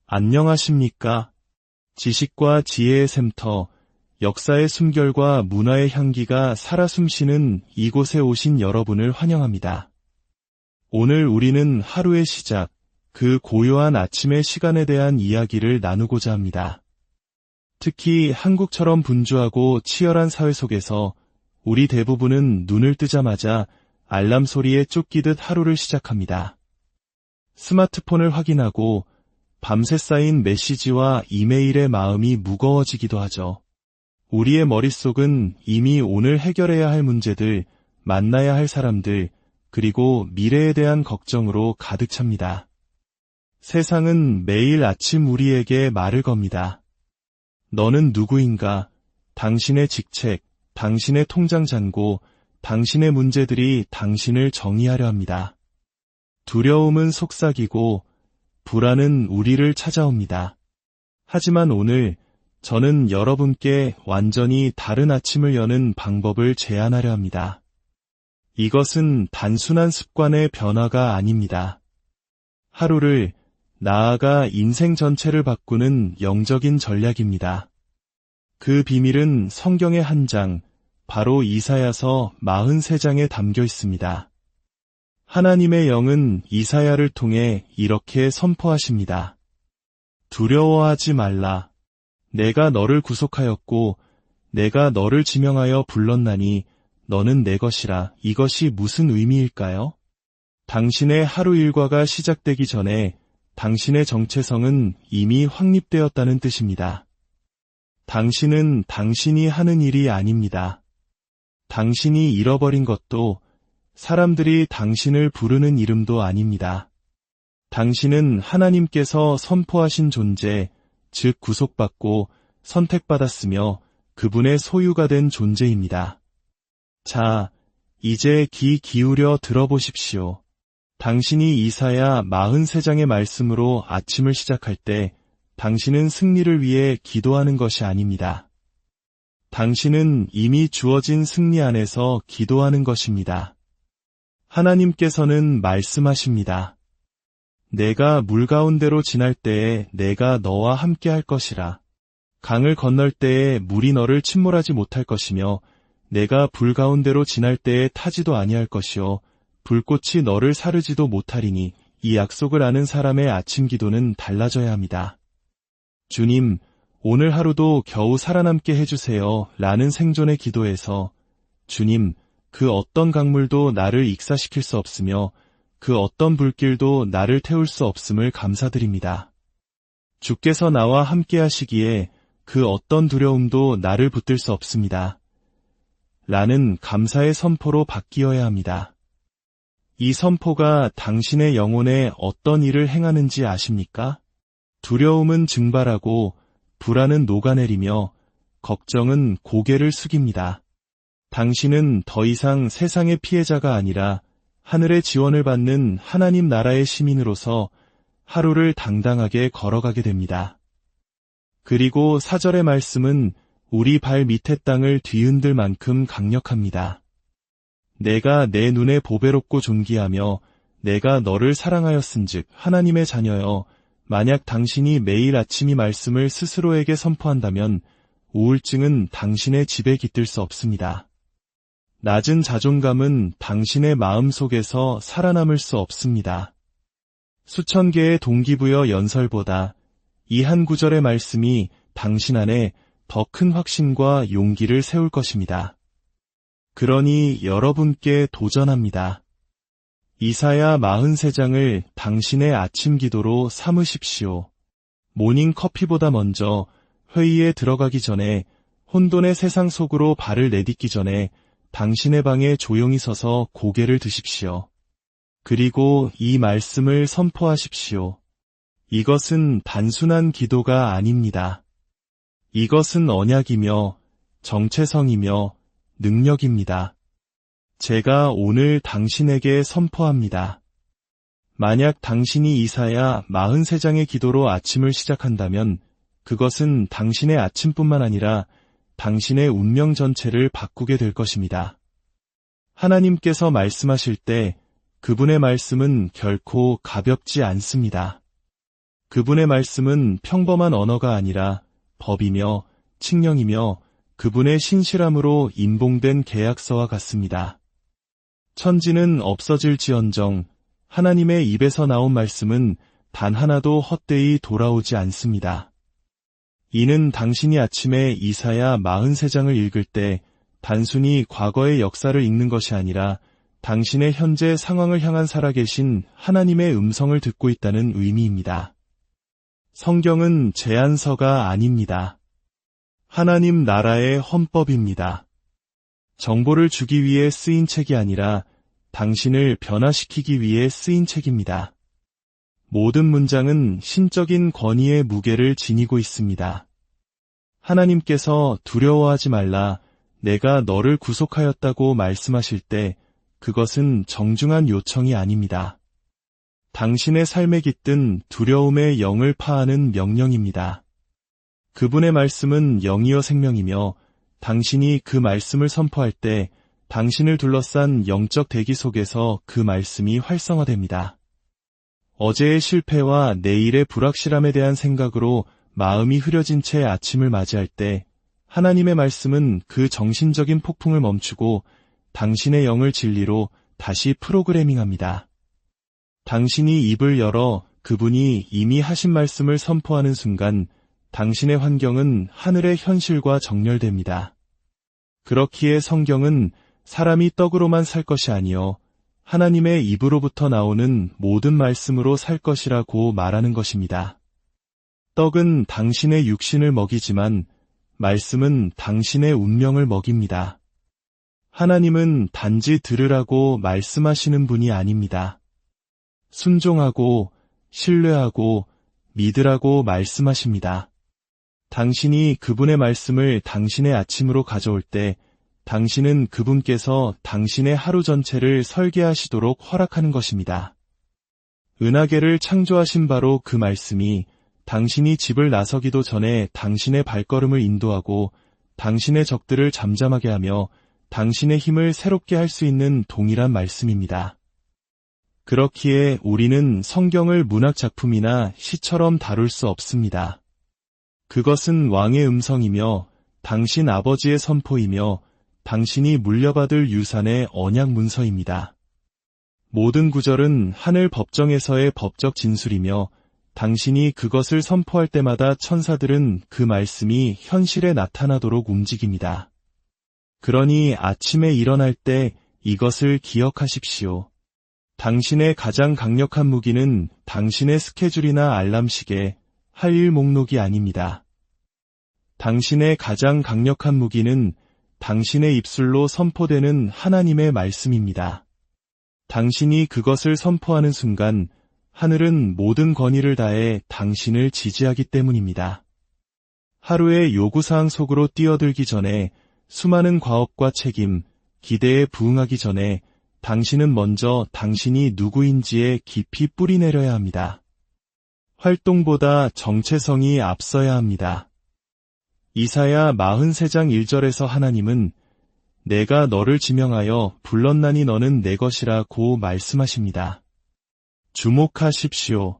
안녕하십니까? 지식과 지혜의 샘터, 역사의 숨결과 문화의 향기가 살아 숨쉬는 이곳에 오신 여러분을 환영합니다. 오늘 우리는 하루의 시작, 그 고요한 아침의 시간에 대한 이야기를 나누고자 합니다. 특히 한국처럼 분주하고 치열한 사회 속에서 우리 대부분은 눈을 뜨자마자 알람 소리에 쫓기듯 하루를 시작합니다. 스마트폰을 확인하고 밤새 쌓인 메시지와 이메일의 마음이 무거워지기도 하죠. 우리의 머릿속은 이미 오늘 해결해야 할 문제들, 만나야 할 사람들, 그리고 미래에 대한 걱정으로 가득 찹니다. 세상은 매일 아침 우리에게 말을 겁니다. 너는 누구인가? 당신의 직책, 당신의 통장 잔고, 당신의 문제들이 당신을 정의하려 합니다. 두려움은 속삭이고 불안은 우리를 찾아옵니다. 하지만 오늘 저는 여러분께 완전히 다른 아침을 여는 방법을 제안하려 합니다. 이것은 단순한 습관의 변화가 아닙니다. 하루를, 나아가 인생 전체를 바꾸는 영적인 전략입니다. 그 비밀은 성경의 한 장, 바로 이사야서 43장에 담겨 있습니다. 하나님의 영은 이사야를 통해 이렇게 선포하십니다. 두려워하지 말라. 내가 너를 구속하였고 내가 너를 지명하여 불렀나니 너는 내 것이라. 이것이 무슨 의미일까요? 당신의 하루 일과가 시작되기 전에 당신의 정체성은 이미 확립되었다는 뜻입니다. 당신은 당신이 하는 일이 아닙니다. 당신이 잃어버린 것도 사람들이 당신을 부르는 이름도 아닙니다. 당신은 하나님께서 선포하신 존재, 즉 구속받고 선택받았으며 그분의 소유가 된 존재입니다. 자, 이제 귀 기울여 들어보십시오. 당신이 이사야 43장의 말씀으로 아침을 시작할 때 당신은 승리를 위해 기도하는 것이 아닙니다. 당신은 이미 주어진 승리 안에서 기도하는 것입니다. 하나님께서는 말씀하십니다. 내가 물 가운데로 지날 때에 내가 너와 함께 할 것이라. 강을 건널 때에 물이 너를 침몰하지 못할 것이며 내가 불 가운데로 지날 때에 타지도 아니할 것이요 불꽃이 너를 사르지도 못하리니. 이 약속을 아는 사람의 아침 기도는 달라져야 합니다. 주님, 오늘 하루도 겨우 살아남게 해주세요 라는 생존의 기도에서 주님, 그 어떤 강물도 나를 익사시킬 수 없으며 그 어떤 불길도 나를 태울 수 없음을 감사드립니다. 주께서 나와 함께 하시기에 그 어떤 두려움도 나를 붙들 수 없습니다. 라는 감사의 선포로 바뀌어야 합니다. 이 선포가 당신의 영혼에 어떤 일을 행하는지 아십니까? 두려움은 증발하고 불안은 녹아내리며 걱정은 고개를 숙입니다. 당신은 더 이상 세상의 피해자가 아니라 하늘의 지원을 받는 하나님 나라의 시민으로서 하루를 당당하게 걸어가게 됩니다. 그리고 4절의 말씀은 우리 발 밑의 땅을 뒤흔들 만큼 강력합니다. 내가 내 눈에 보배롭고 존귀하며 내가 너를 사랑하였은즉 하나님의 자녀여, 만약 당신이 매일 아침 이 말씀을 스스로에게 선포한다면 우울증은 당신의 집에 깃들 수 없습니다. 낮은 자존감은 당신의 마음 속에서 살아남을 수 없습니다. 수천 개의 동기부여 연설보다 이 한 구절의 말씀이 당신 안에 더 큰 확신과 용기를 세울 것입니다. 그러니 여러분께 도전합니다. 이사야 43장을 당신의 아침 기도로 삼으십시오. 모닝 커피보다 먼저 회의에 들어가기 전에, 혼돈의 세상 속으로 발을 내딛기 전에 당신의 방에 조용히 서서 고개를 드십시오. 그리고 이 말씀을 선포하십시오. 이것은 단순한 기도가 아닙니다. 이것은 언약이며 정체성이며 능력입니다. 제가 오늘 당신에게 선포합니다. 만약 당신이 이사야 43장의 기도로 아침을 시작한다면 그것은 당신의 아침뿐만 아니라 당신의 운명 전체를 바꾸게 될 것입니다. 하나님께서 말씀하실 때 그분의 말씀은 결코 가볍지 않습니다. 그분의 말씀은 평범한 언어가 아니라 법이며 칙령이며 그분의 신실함으로 인봉된 계약서와 같습니다. 천지는 없어질지언정 하나님의 입에서 나온 말씀은 단 하나도 헛되이 돌아오지 않습니다. 이는 당신이 아침에 이사야 43장을 읽을 때 단순히 과거의 역사를 읽는 것이 아니라 당신의 현재 상황을 향한 살아계신 하나님의 음성을 듣고 있다는 의미입니다. 성경은 제안서가 아닙니다. 하나님 나라의 헌법입니다. 정보를 주기 위해 쓰인 책이 아니라 당신을 변화시키기 위해 쓰인 책입니다. 모든 문장은 신적인 권위의 무게를 지니고 있습니다. 하나님께서 두려워하지 말라, 내가 너를 구속하였다고 말씀하실 때 그것은 정중한 요청이 아닙니다. 당신의 삶에 깃든 두려움의 영을 파하는 명령입니다. 그분의 말씀은 영이요 생명이며 당신이 그 말씀을 선포할 때 당신을 둘러싼 영적 대기 속에서 그 말씀이 활성화됩니다. 어제의 실패와 내일의 불확실함에 대한 생각으로 마음이 흐려진 채 아침을 맞이할 때 하나님의 말씀은 그 정신적인 폭풍을 멈추고 당신의 영을 진리로 다시 프로그래밍합니다. 당신이 입을 열어 그분이 이미 하신 말씀을 선포하는 순간 당신의 환경은 하늘의 현실과 정렬됩니다. 그렇기에 성경은 사람이 떡으로만 살 것이 아니요 하나님의 입으로부터 나오는 모든 말씀으로 살 것이라고 말하는 것입니다. 떡은 당신의 육신을 먹이지만 말씀은 당신의 운명을 먹입니다. 하나님은 단지 들으라고 말씀하시는 분이 아닙니다. 순종하고 신뢰하고 믿으라고 말씀하십니다. 당신이 그분의 말씀을 당신의 아침으로 가져올 때 당신은 그분께서 당신의 하루 전체를 설계하시도록 허락하는 것입니다. 은하계를 창조하신 바로 그 말씀이 당신이 집을 나서기도 전에 당신의 발걸음을 인도하고 당신의 적들을 잠잠하게 하며 당신의 힘을 새롭게 할 수 있는 동일한 말씀입니다. 그렇기에 우리는 성경을 문학작품이나 시처럼 다룰 수 없습니다. 그것은 왕의 음성이며 당신 아버지의 선포이며 당신이 물려받을 유산의 언약 문서입니다. 모든 구절은 하늘 법정에서의 법적 진술이며 당신이 그것을 선포할 때마다 천사들은 그 말씀이 현실에 나타나도록 움직입니다. 그러니 아침에 일어날 때 이것을 기억하십시오. 당신의 가장 강력한 무기는 당신의 스케줄이나 알람시계, 할 일 목록이 아닙니다. 당신의 가장 강력한 무기는 당신의 입술로 선포되는 하나님의 말씀입니다. 당신이 그것을 선포하는 순간 하늘은 모든 권위를 다해 당신을 지지하기 때문입니다. 하루의 요구사항 속으로 뛰어들기 전에 수많은 과업과 책임, 기대에 부응하기 전에 당신은 먼저 당신이 누구인지에 깊이 뿌리내려야 합니다. 활동보다 정체성이 앞서야 합니다. 이사야 43장 1절에서 하나님은 내가 너를 지명하여 불렀나니 너는 내 것이라고 말씀하십니다. 주목하십시오.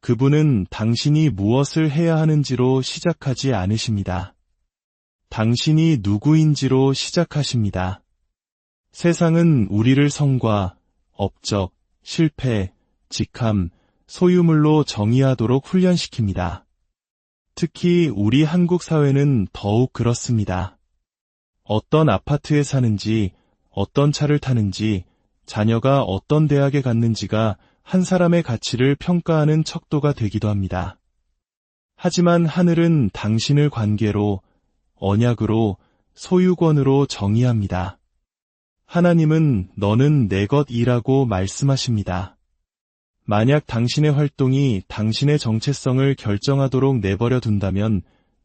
그분은 당신이 무엇을 해야 하는지로 시작하지 않으십니다. 당신이 누구인지로 시작하십니다. 세상은 우리를 성과, 업적, 실패, 직함, 소유물로 정의하도록 훈련시킵니다. 특히 우리 한국 사회는 더욱 그렇습니다. 어떤 아파트에 사는지, 어떤 차를 타는지, 자녀가 어떤 대학에 갔는지가 한 사람의 가치를 평가하는 척도가 되기도 합니다. 하지만 하늘은 당신을 관계로, 언약으로, 소유권으로 정의합니다. 하나님은 너는 내 것이라고 말씀하십니다. 만약 당신의 활동이 당신의 정체성을 결정하도록 내버려 둔다면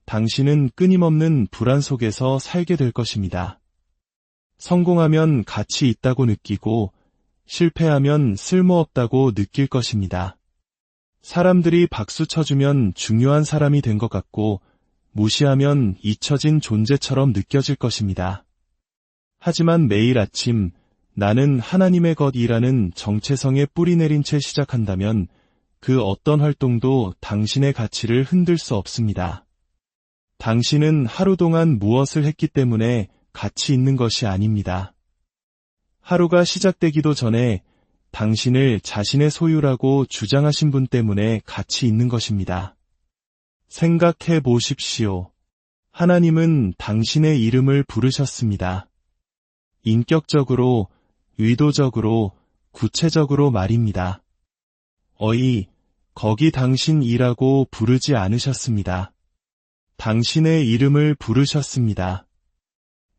당신은 끊임없는 불안 속에서 살게 될 것입니다. 성공하면 가치 있다고 느끼고 실패하면 쓸모없다고 느낄 것입니다. 사람들이 박수 쳐주면 중요한 사람이 된 것 같고 무시하면 잊혀진 존재처럼 느껴질 것입니다. 하지만 매일 아침 나는 하나님의 것이라는 정체성에 뿌리 내린 채 시작한다면 그 어떤 활동도 당신의 가치를 흔들 수 없습니다. 당신은 하루 동안 무엇을 했기 때문에 가치 있는 것이 아닙니다. 하루가 시작되기도 전에 당신을 자신의 소유라고 주장하신 분 때문에 가치 있는 것입니다. 생각해 보십시오. 하나님은 당신의 이름을 부르셨습니다. 인격적으로, 의도적으로, 구체적으로 말입니다. 어이, 거기 당신이라고 부르지 않으셨습니다. 당신의 이름을 부르셨습니다.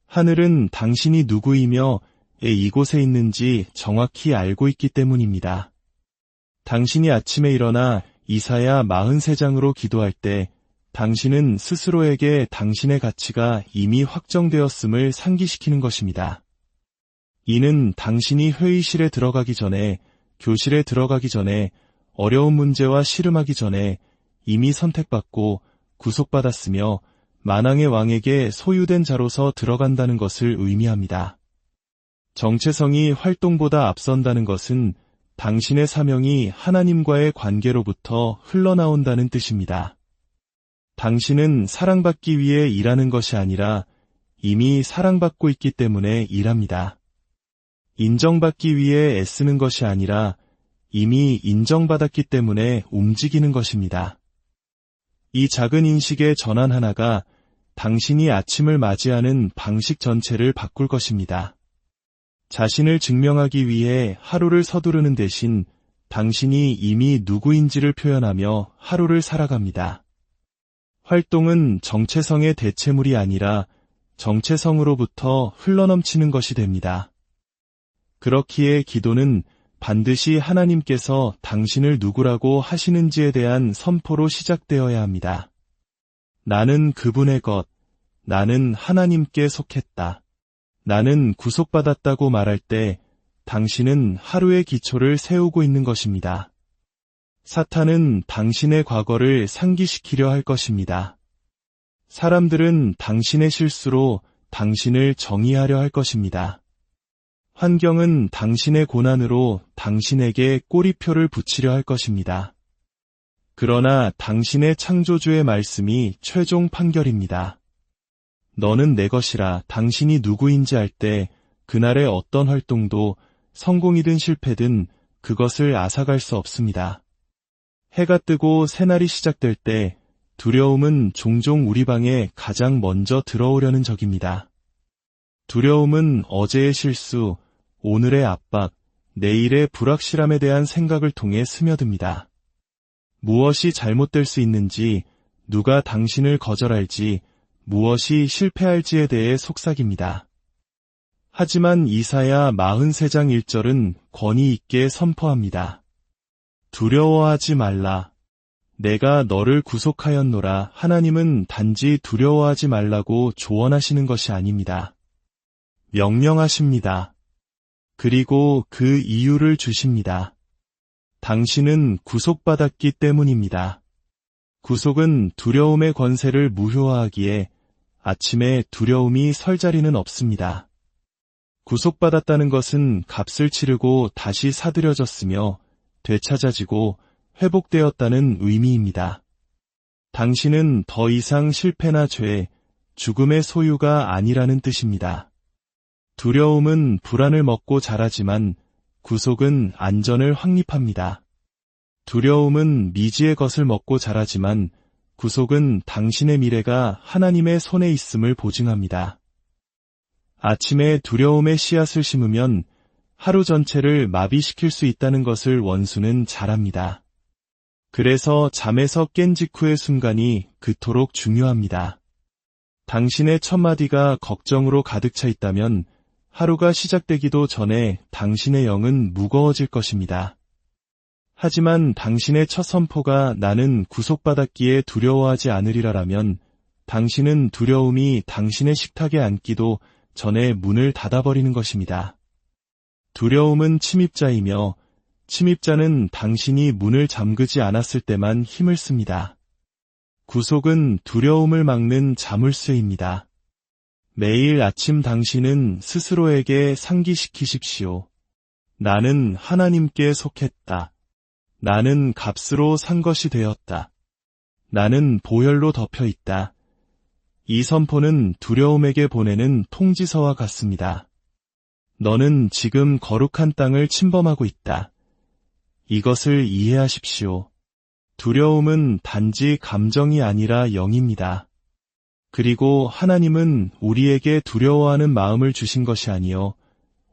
하늘은 당신이 누구이며 이곳에 있는지 정확히 알고 있기 때문입니다. 당신이 아침에 일어나 이사야 43장으로 기도할 때 당신은 스스로에게 당신의 가치가 이미 확정되었음을 상기시키는 것입니다. 이는 당신이 회의실에 들어가기 전에, 교실에 들어가기 전에, 어려운 문제와 씨름하기 전에 이미 선택받고 구속받았으며 만왕의 왕에게 소유된 자로서 들어간다는 것을 의미합니다. 정체성이 활동보다 앞선다는 것은 당신의 사명이 하나님과의 관계로부터 흘러나온다는 뜻입니다. 당신은 사랑받기 위해 일하는 것이 아니라 이미 사랑받고 있기 때문에 일합니다. 인정받기 위해 애쓰는 것이 아니라 이미 인정받았기 때문에 움직이는 것입니다. 이 작은 인식의 전환 하나가 당신이 아침을 맞이하는 방식 전체를 바꿀 것입니다. 자신을 증명하기 위해 하루를 서두르는 대신 당신이 이미 누구인지를 표현하며 하루를 살아갑니다. 활동은 정체성의 대체물이 아니라 정체성으로부터 흘러넘치는 것이 됩니다. 그렇기에 기도는 반드시 하나님께서 당신을 누구라고 하시는지에 대한 선포로 시작되어야 합니다. 나는 그분의 것, 나는 하나님께 속했다. 나는 구속받았다고 말할 때 당신은 하루의 기초를 세우고 있는 것입니다. 사탄은 당신의 과거를 상기시키려 할 것입니다. 사람들은 당신의 실수로 당신을 정의하려 할 것입니다. 환경은 당신의 고난으로 당신에게 꼬리표를 붙이려 할 것입니다. 그러나 당신의 창조주의 말씀이 최종 판결입니다. 너는 내 것이라. 당신이 누구인지 알 때 그날의 어떤 활동도 성공이든 실패든 그것을 앗아갈 수 없습니다. 해가 뜨고 새날이 시작될 때 두려움은 종종 우리 방에 가장 먼저 들어오려는 적입니다. 두려움은 어제의 실수, 오늘의 압박, 내일의 불확실함에 대한 생각을 통해 스며듭니다. 무엇이 잘못될 수 있는지, 누가 당신을 거절할지, 무엇이 실패할지에 대해 속삭입니다. 하지만 이사야 43장 1절은 권위 있게 선포합니다. 두려워하지 말라. 내가 너를 구속하였노라. 하나님은 단지 두려워하지 말라고 조언하시는 것이 아닙니다. 명령하십니다. 그리고 그 이유를 주십니다. 당신은 구속받았기 때문입니다. 구속은 두려움의 권세를 무효화하기에 아침에 두려움이 설 자리는 없습니다. 구속받았다는 것은 값을 치르고 다시 사들여졌으며 되찾아지고 회복되었다는 의미입니다. 당신은 더 이상 실패나 죄, 죽음의 소유가 아니라는 뜻입니다. 두려움은 불안을 먹고 자라지만 구속은 안전을 확립합니다. 두려움은 미지의 것을 먹고 자라지만 구속은 당신의 미래가 하나님의 손에 있음을 보증합니다. 아침에 두려움의 씨앗을 심으면 하루 전체를 마비시킬 수 있다는 것을 원수는 잘 압니다. 그래서 잠에서 깬 직후의 순간이 그토록 중요합니다. 당신의 첫마디가 걱정으로 가득 차 있다면 하루가 시작되기도 전에 당신의 영은 무거워질 것입니다. 하지만 당신의 첫 선포가 나는 구속받았기에 두려워하지 않으리라라면 당신은 두려움이 당신의 식탁에 앉기도 전에 문을 닫아버리는 것입니다. 두려움은 침입자이며 침입자는 당신이 문을 잠그지 않았을 때만 힘을 씁니다. 구속은 두려움을 막는 자물쇠입니다. 매일 아침 당신은 스스로에게 상기시키십시오. 나는 하나님께 속했다. 나는 값으로 산 것이 되었다. 나는 보혈로 덮여 있다. 이 선포는 두려움에게 보내는 통지서와 같습니다. 너는 지금 거룩한 땅을 침범하고 있다. 이것을 이해하십시오. 두려움은 단지 감정이 아니라 영입니다. 그리고 하나님은 우리에게 두려워하는 마음을 주신 것이 아니요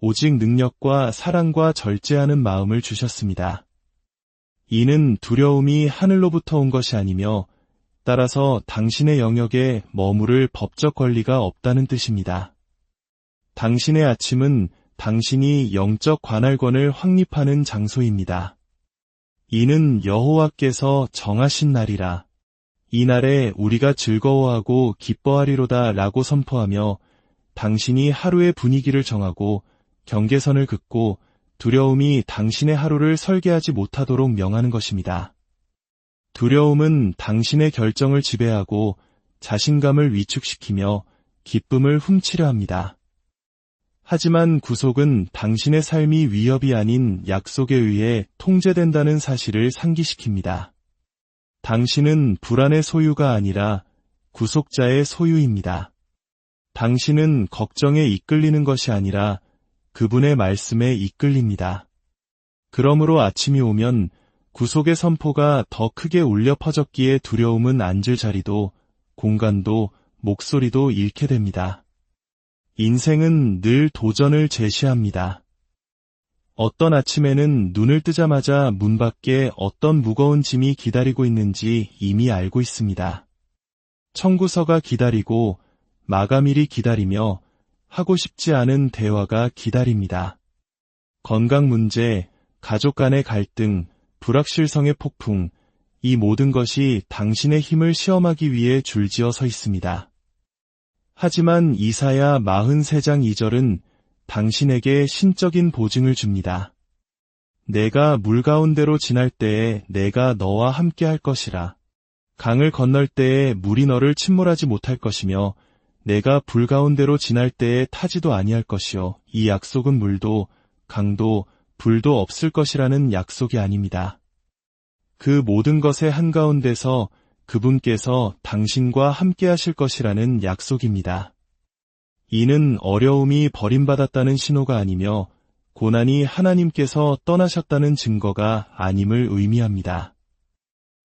오직 능력과 사랑과 절제하는 마음을 주셨습니다. 이는 두려움이 하늘로부터 온 것이 아니며 따라서 당신의 영역에 머무를 법적 권리가 없다는 뜻입니다. 당신의 아침은 당신이 영적 관할권을 확립하는 장소입니다. 이는 여호와께서 정하신 날이라. 이 날에 우리가 즐거워하고 기뻐하리로다 라고 선포하며 당신이 하루의 분위기를 정하고 경계선을 긋고 두려움이 당신의 하루를 설계하지 못하도록 명하는 것입니다. 두려움은 당신의 결정을 지배하고 자신감을 위축시키며 기쁨을 훔치려 합니다. 하지만 구속은 당신의 삶이 위협이 아닌 약속에 의해 통제된다는 사실을 상기시킵니다. 당신은 불안의 소유가 아니라 구속자의 소유입니다. 당신은 걱정에 이끌리는 것이 아니라 그분의 말씀에 이끌립니다. 그러므로 아침이 오면 구속의 선포가 더 크게 울려 퍼졌기에 두려움은 앉을 자리도 공간도 목소리도 잃게 됩니다. 인생은 늘 도전을 제시합니다. 어떤 아침에는 눈을 뜨자마자 문 밖에 어떤 무거운 짐이 기다리고 있는지 이미 알고 있습니다. 청구서가 기다리고 마감일이 기다리며 하고 싶지 않은 대화가 기다립니다. 건강 문제, 가족 간의 갈등, 불확실성의 폭풍, 이 모든 것이 당신의 힘을 시험하기 위해 줄지어 서 있습니다. 하지만 이사야 43장 2절은 당신에게 신적인 보증을 줍니다. 내가 물 가운데로 지날 때에 내가 너와 함께 할 것이라. 강을 건널 때에 물이 너를 침몰하지 못할 것이며 내가 불 가운데로 지날 때에 타지도 아니할 것이요. 이 약속은 물도 강도 불도 없을 것이라는 약속이 아닙니다. 그 모든 것의 한가운데서 그분께서 당신과 함께 하실 것이라는 약속입니다. 이는 어려움이 버림받았다는 신호가 아니며 고난이 하나님께서 떠나셨다는 증거가 아님을 의미합니다.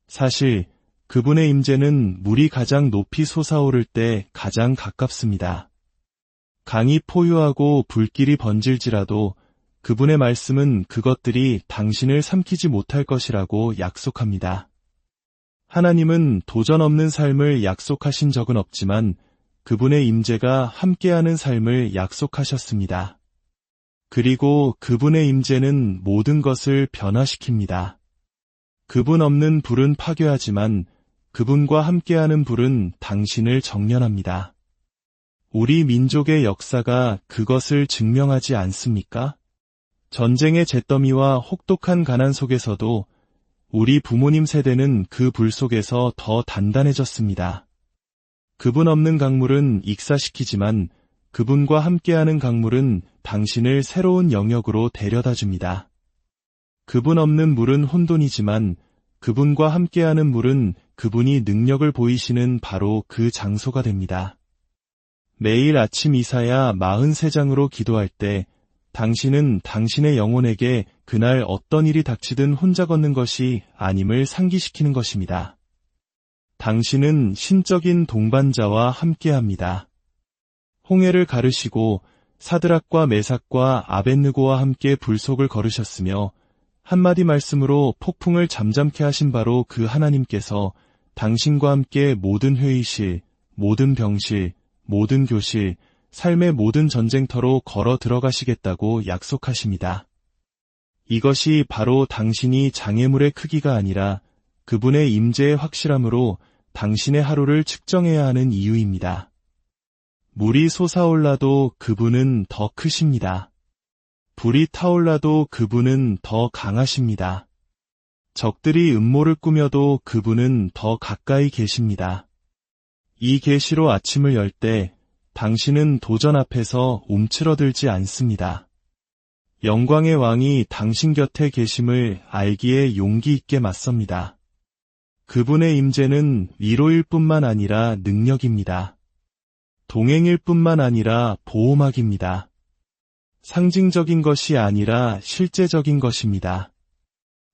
사실 그분의 임재는 물이 가장 높이 솟아오를 때 가장 가깝습니다. 강이 포효하고 불길이 번질지라도 그분의 말씀은 그것들이 당신을 삼키지 못할 것이라고 약속합니다. 하나님은 도전 없는 삶을 약속하신 적은 없지만 그분의 임재가 함께하는 삶을 약속하셨습니다. 그리고 그분의 임재는 모든 것을 변화시킵니다. 그분 없는 불은 파괴하지만 그분과 함께하는 불은 당신을 정련합니다. 우리 민족의 역사가 그것을 증명하지 않습니까? 전쟁의 잿더미와 혹독한 가난 속에서도 우리 부모님 세대는 그 불 속에서 더 단단해졌습니다. 그분 없는 강물은 익사시키지만 그분과 함께하는 강물은 당신을 새로운 영역으로 데려다줍니다. 그분 없는 물은 혼돈이지만 그분과 함께하는 물은 그분이 능력을 보이시는 바로 그 장소가 됩니다. 매일 아침 이사야 43장으로 기도할 때 당신은 당신의 영혼에게 그날 어떤 일이 닥치든 혼자 걷는 것이 아님을 상기시키는 것입니다. 당신은 신적인 동반자와 함께합니다. 홍해를 가르시고 사드락과 메삭과 아벳느고와 함께 불속을 거르셨으며 한마디 말씀으로 폭풍을 잠잠케 하신 바로 그 하나님께서 당신과 함께 모든 회의실, 모든 병실, 모든 교실, 삶의 모든 전쟁터로 걸어 들어가시겠다고 약속하십니다. 이것이 바로 당신이 장애물의 크기가 아니라 그분의 임재의 확실함으로 당신의 하루를 측정해야 하는 이유입니다. 물이 솟아올라도 그분은 더 크십니다. 불이 타올라도 그분은 더 강하십니다. 적들이 음모를 꾸며도 그분은 더 가까이 계십니다. 이 계시로 아침을 열 때 당신은 도전 앞에서 움츠러들지 않습니다. 영광의 왕이 당신 곁에 계심을 알기에 용기 있게 맞섭니다. 그분의 임재는 위로일 뿐만 아니라 능력입니다. 동행일 뿐만 아니라 보호막입니다. 상징적인 것이 아니라 실제적인 것입니다.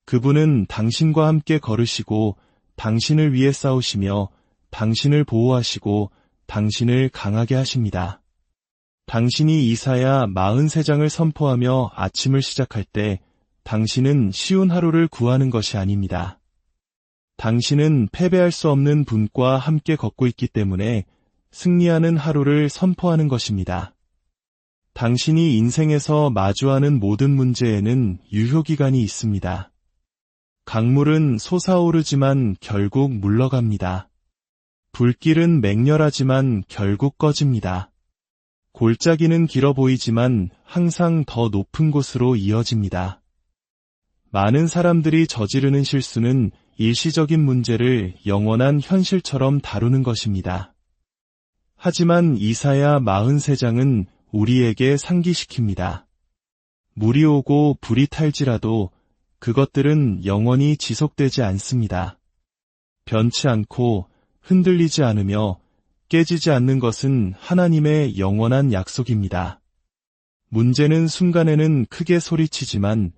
그분은 당신과 함께 걸으시고 당신을 위해 싸우시며 당신을 보호하시고 당신을 강하게 하십니다. 당신이 이사야 43장을 선포하며 아침을 시작할 때 당신은 쉬운 하루를 구하는 것이 아닙니다. 당신은 패배할 수 없는 분과 함께 걷고 있기 때문에 승리하는 하루를 선포하는 것입니다. 당신이 인생에서 마주하는 모든 문제에는 유효기간이 있습니다. 강물은 솟아오르지만 결국 물러갑니다. 불길은 맹렬하지만 결국 꺼집니다. 골짜기는 길어 보이지만 항상 더 높은 곳으로 이어집니다. 많은 사람들이 저지르는 실수는 일시적인 문제를 영원한 현실처럼 다루는 것입니다. 하지만 이사야 43장은 우리에게 상기시킵니다. 물이 오고 불이 탈지라도 그것들은 영원히 지속되지 않습니다. 변치 않고 흔들리지 않으며 깨지지 않는 것은 하나님의 영원한 약속입니다. 문제는 순간에는 크게 소리치지만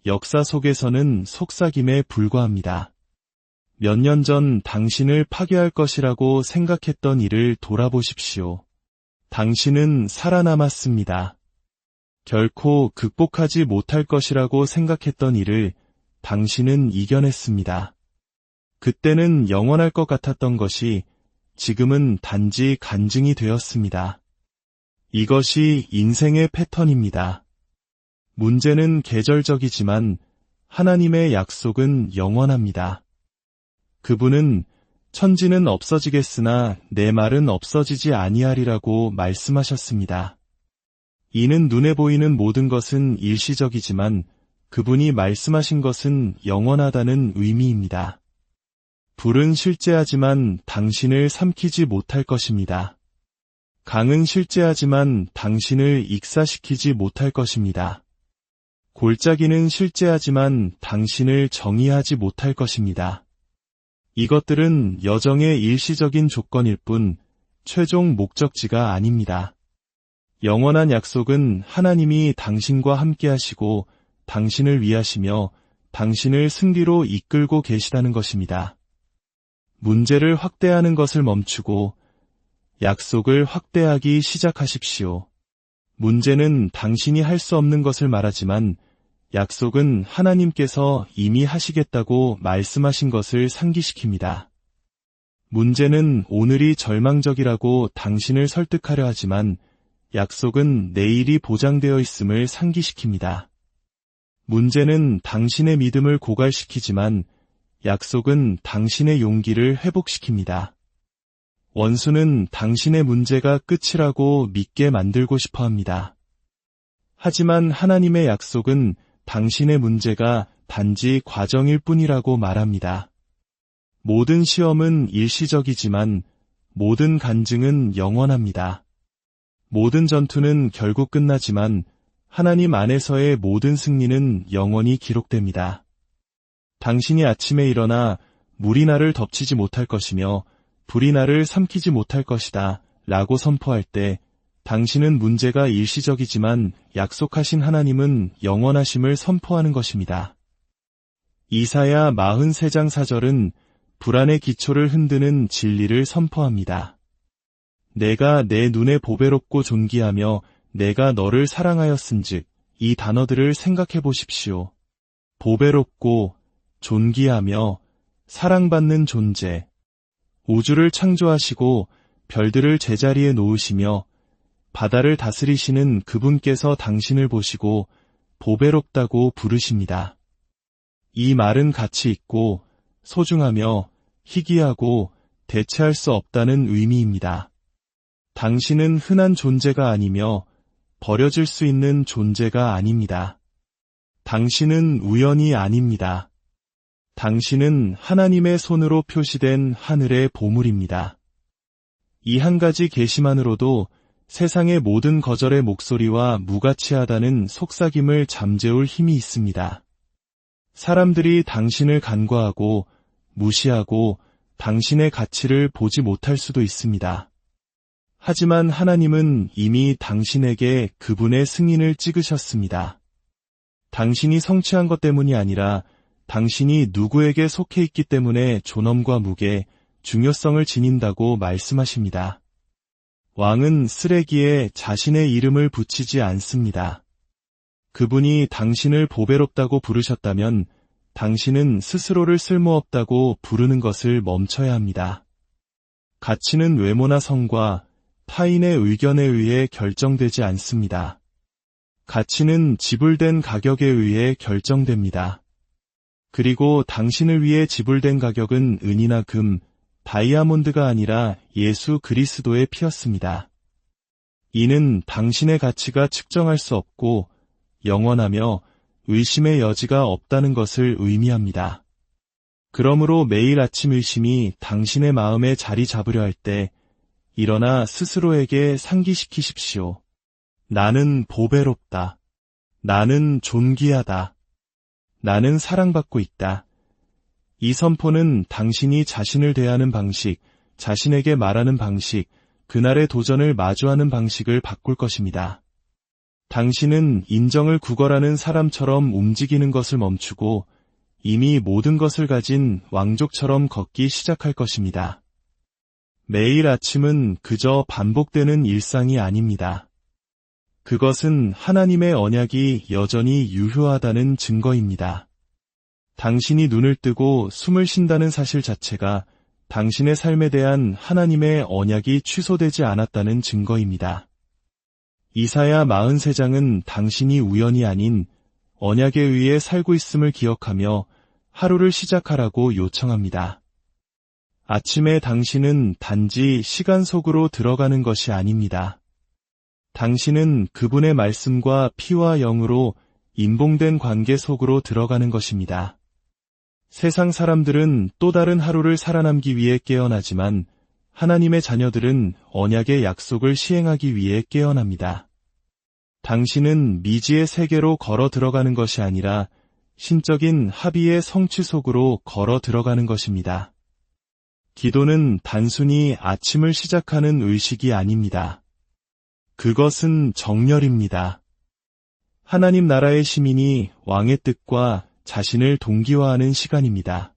역사 속에서는 속삭임에 불과합니다. 몇 년 전 당신을 파괴할 것이라고 생각했던 일을 돌아보십시오. 당신은 살아남았습니다. 결코 극복하지 못할 것이라고 생각했던 일을 당신은 이겨냈습니다. 그때는 영원할 것 같았던 것이 지금은 단지 간증이 되었습니다. 이것이 인생의 패턴입니다. 문제는 계절적이지만 하나님의 약속은 영원합니다. 그분은 천지는 없어지겠으나 내 말은 없어지지 아니하리라고 말씀하셨습니다. 이는 눈에 보이는 모든 것은 일시적이지만 그분이 말씀하신 것은 영원하다는 의미입니다. 불은 실제하지만 당신을 삼키지 못할 것입니다. 강은 실제하지만 당신을 익사시키지 못할 것입니다. 골짜기는 실제하지만 당신을 정의하지 못할 것입니다. 이것들은 여정의 일시적인 조건일 뿐 최종 목적지가 아닙니다. 영원한 약속은 하나님이 당신과 함께 하시고 당신을 위하시며 당신을 승리로 이끌고 계시다는 것입니다. 문제를 확대하는 것을 멈추고 약속을 확대하기 시작하십시오. 문제는 당신이 할 수 없는 것을 말하지만 약속은 하나님께서 이미 하시겠다고 말씀하신 것을 상기시킵니다. 문제는 오늘이 절망적이라고 당신을 설득하려 하지만 약속은 내일이 보장되어 있음을 상기시킵니다. 문제는 당신의 믿음을 고갈시키지만 약속은 당신의 용기를 회복시킵니다. 원수는 당신의 문제가 끝이라고 믿게 만들고 싶어 합니다. 하지만 하나님의 약속은 당신의 문제가 단지 과정일 뿐이라고 말합니다. 모든 시험은 일시적이지만 모든 간증은 영원합니다. 모든 전투는 결국 끝나지만 하나님 안에서의 모든 승리는 영원히 기록됩니다. 당신이 아침에 일어나 물이 나를 덮치지 못할 것이며 불이 나를 삼키지 못할 것이다 라고 선포할 때 당신은 문제가 일시적이지만 약속하신 하나님은 영원하심을 선포하는 것입니다. 이사야 43장 4절은 불안의 기초를 흔드는 진리를 선포합니다. 내가 내 눈에 보배롭고 존귀하며 내가 너를 사랑하였은즉 이 단어들을 생각해 보십시오. 보배롭고 존귀하며 사랑받는 존재, 우주를 창조하시고 별들을 제자리에 놓으시며 바다를 다스리시는 그분께서 당신을 보시고 보배롭다고 부르십니다. 이 말은 가치 있고 소중하며 희귀하고 대체할 수 없다는 의미입니다. 당신은 흔한 존재가 아니며 버려질 수 있는 존재가 아닙니다. 당신은 우연이 아닙니다. 당신은 하나님의 손으로 표시된 하늘의 보물입니다. 이 한 가지 계시만으로도 세상의 모든 거절의 목소리와 무가치하다는 속삭임을 잠재울 힘이 있습니다. 사람들이 당신을 간과하고 무시하고 당신의 가치를 보지 못할 수도 있습니다. 하지만 하나님은 이미 당신에게 그분의 승인을 찍으셨습니다. 당신이 성취한 것 때문이 아니라 당신이 누구에게 속해 있기 때문에 존엄과 무게, 중요성을 지닌다고 말씀하십니다. 왕은 쓰레기에 자신의 이름을 붙이지 않습니다. 그분이 당신을 보배롭다고 부르셨다면 당신은 스스로를 쓸모없다고 부르는 것을 멈춰야 합니다. 가치는 외모나 성과 타인의 의견에 의해 결정되지 않습니다. 가치는 지불된 가격에 의해 결정됩니다. 그리고 당신을 위해 지불된 가격은 은이나 금, 다이아몬드가 아니라 예수 그리스도의 피였습니다. 이는 당신의 가치가 측정할 수 없고 영원하며 의심의 여지가 없다는 것을 의미합니다. 그러므로 매일 아침 의심이 당신의 마음에 자리 잡으려 할 때 일어나 스스로에게 상기시키십시오. 나는 보배롭다. 나는 존귀하다. 나는 사랑받고 있다. 이 선포는 당신이 자신을 대하는 방식, 자신에게 말하는 방식, 그날의 도전을 마주하는 방식을 바꿀 것입니다. 당신은 인정을 구걸하는 사람처럼 움직이는 것을 멈추고 이미 모든 것을 가진 왕족처럼 걷기 시작할 것입니다. 매일 아침은 그저 반복되는 일상이 아닙니다. 그것은 하나님의 언약이 여전히 유효하다는 증거입니다. 당신이 눈을 뜨고 숨을 쉰다는 사실 자체가 당신의 삶에 대한 하나님의 언약이 취소되지 않았다는 증거입니다. 이사야 43장은 당신이 우연이 아닌 언약에 의해 살고 있음을 기억하며 하루를 시작하라고 요청합니다. 아침에 당신은 단지 시간 속으로 들어가는 것이 아닙니다. 당신은 그분의 말씀과 피와 영으로 인봉된 관계 속으로 들어가는 것입니다. 세상 사람들은 또 다른 하루를 살아남기 위해 깨어나지만 하나님의 자녀들은 언약의 약속을 시행하기 위해 깨어납니다. 당신은 미지의 세계로 걸어 들어가는 것이 아니라 신적인 합의의 성취 속으로 걸어 들어가는 것입니다. 기도는 단순히 아침을 시작하는 의식이 아닙니다. 그것은 정렬입니다. 하나님 나라의 시민이 왕의 뜻과 자신을 동기화하는 시간입니다.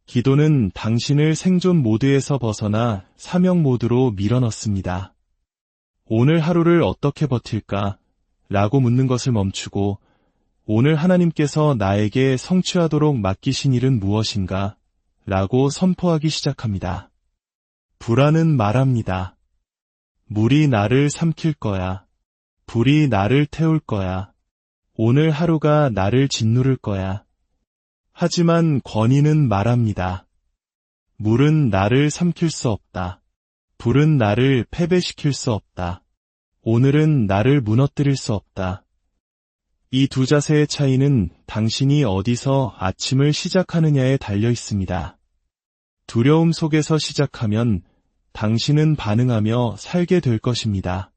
기도는 당신을 생존 모드에서 벗어나 사명 모드로 밀어넣습니다. 오늘 하루를 어떻게 버틸까? 라고 묻는 것을 멈추고 오늘 하나님께서 나에게 성취하도록 맡기신 일은 무엇인가? 라고 선포하기 시작합니다. 불안은 말합니다. 물이 나를 삼킬 거야. 불이 나를 태울 거야. 오늘 하루가 나를 짓누를 거야. 하지만 권위는 말합니다. 물은 나를 삼킬 수 없다. 불은 나를 패배시킬 수 없다. 오늘은 나를 무너뜨릴 수 없다. 이 두 자세의 차이는 당신이 어디서 아침을 시작하느냐에 달려 있습니다. 두려움 속에서 시작하면 당신은 반응하며 살게 될 것입니다.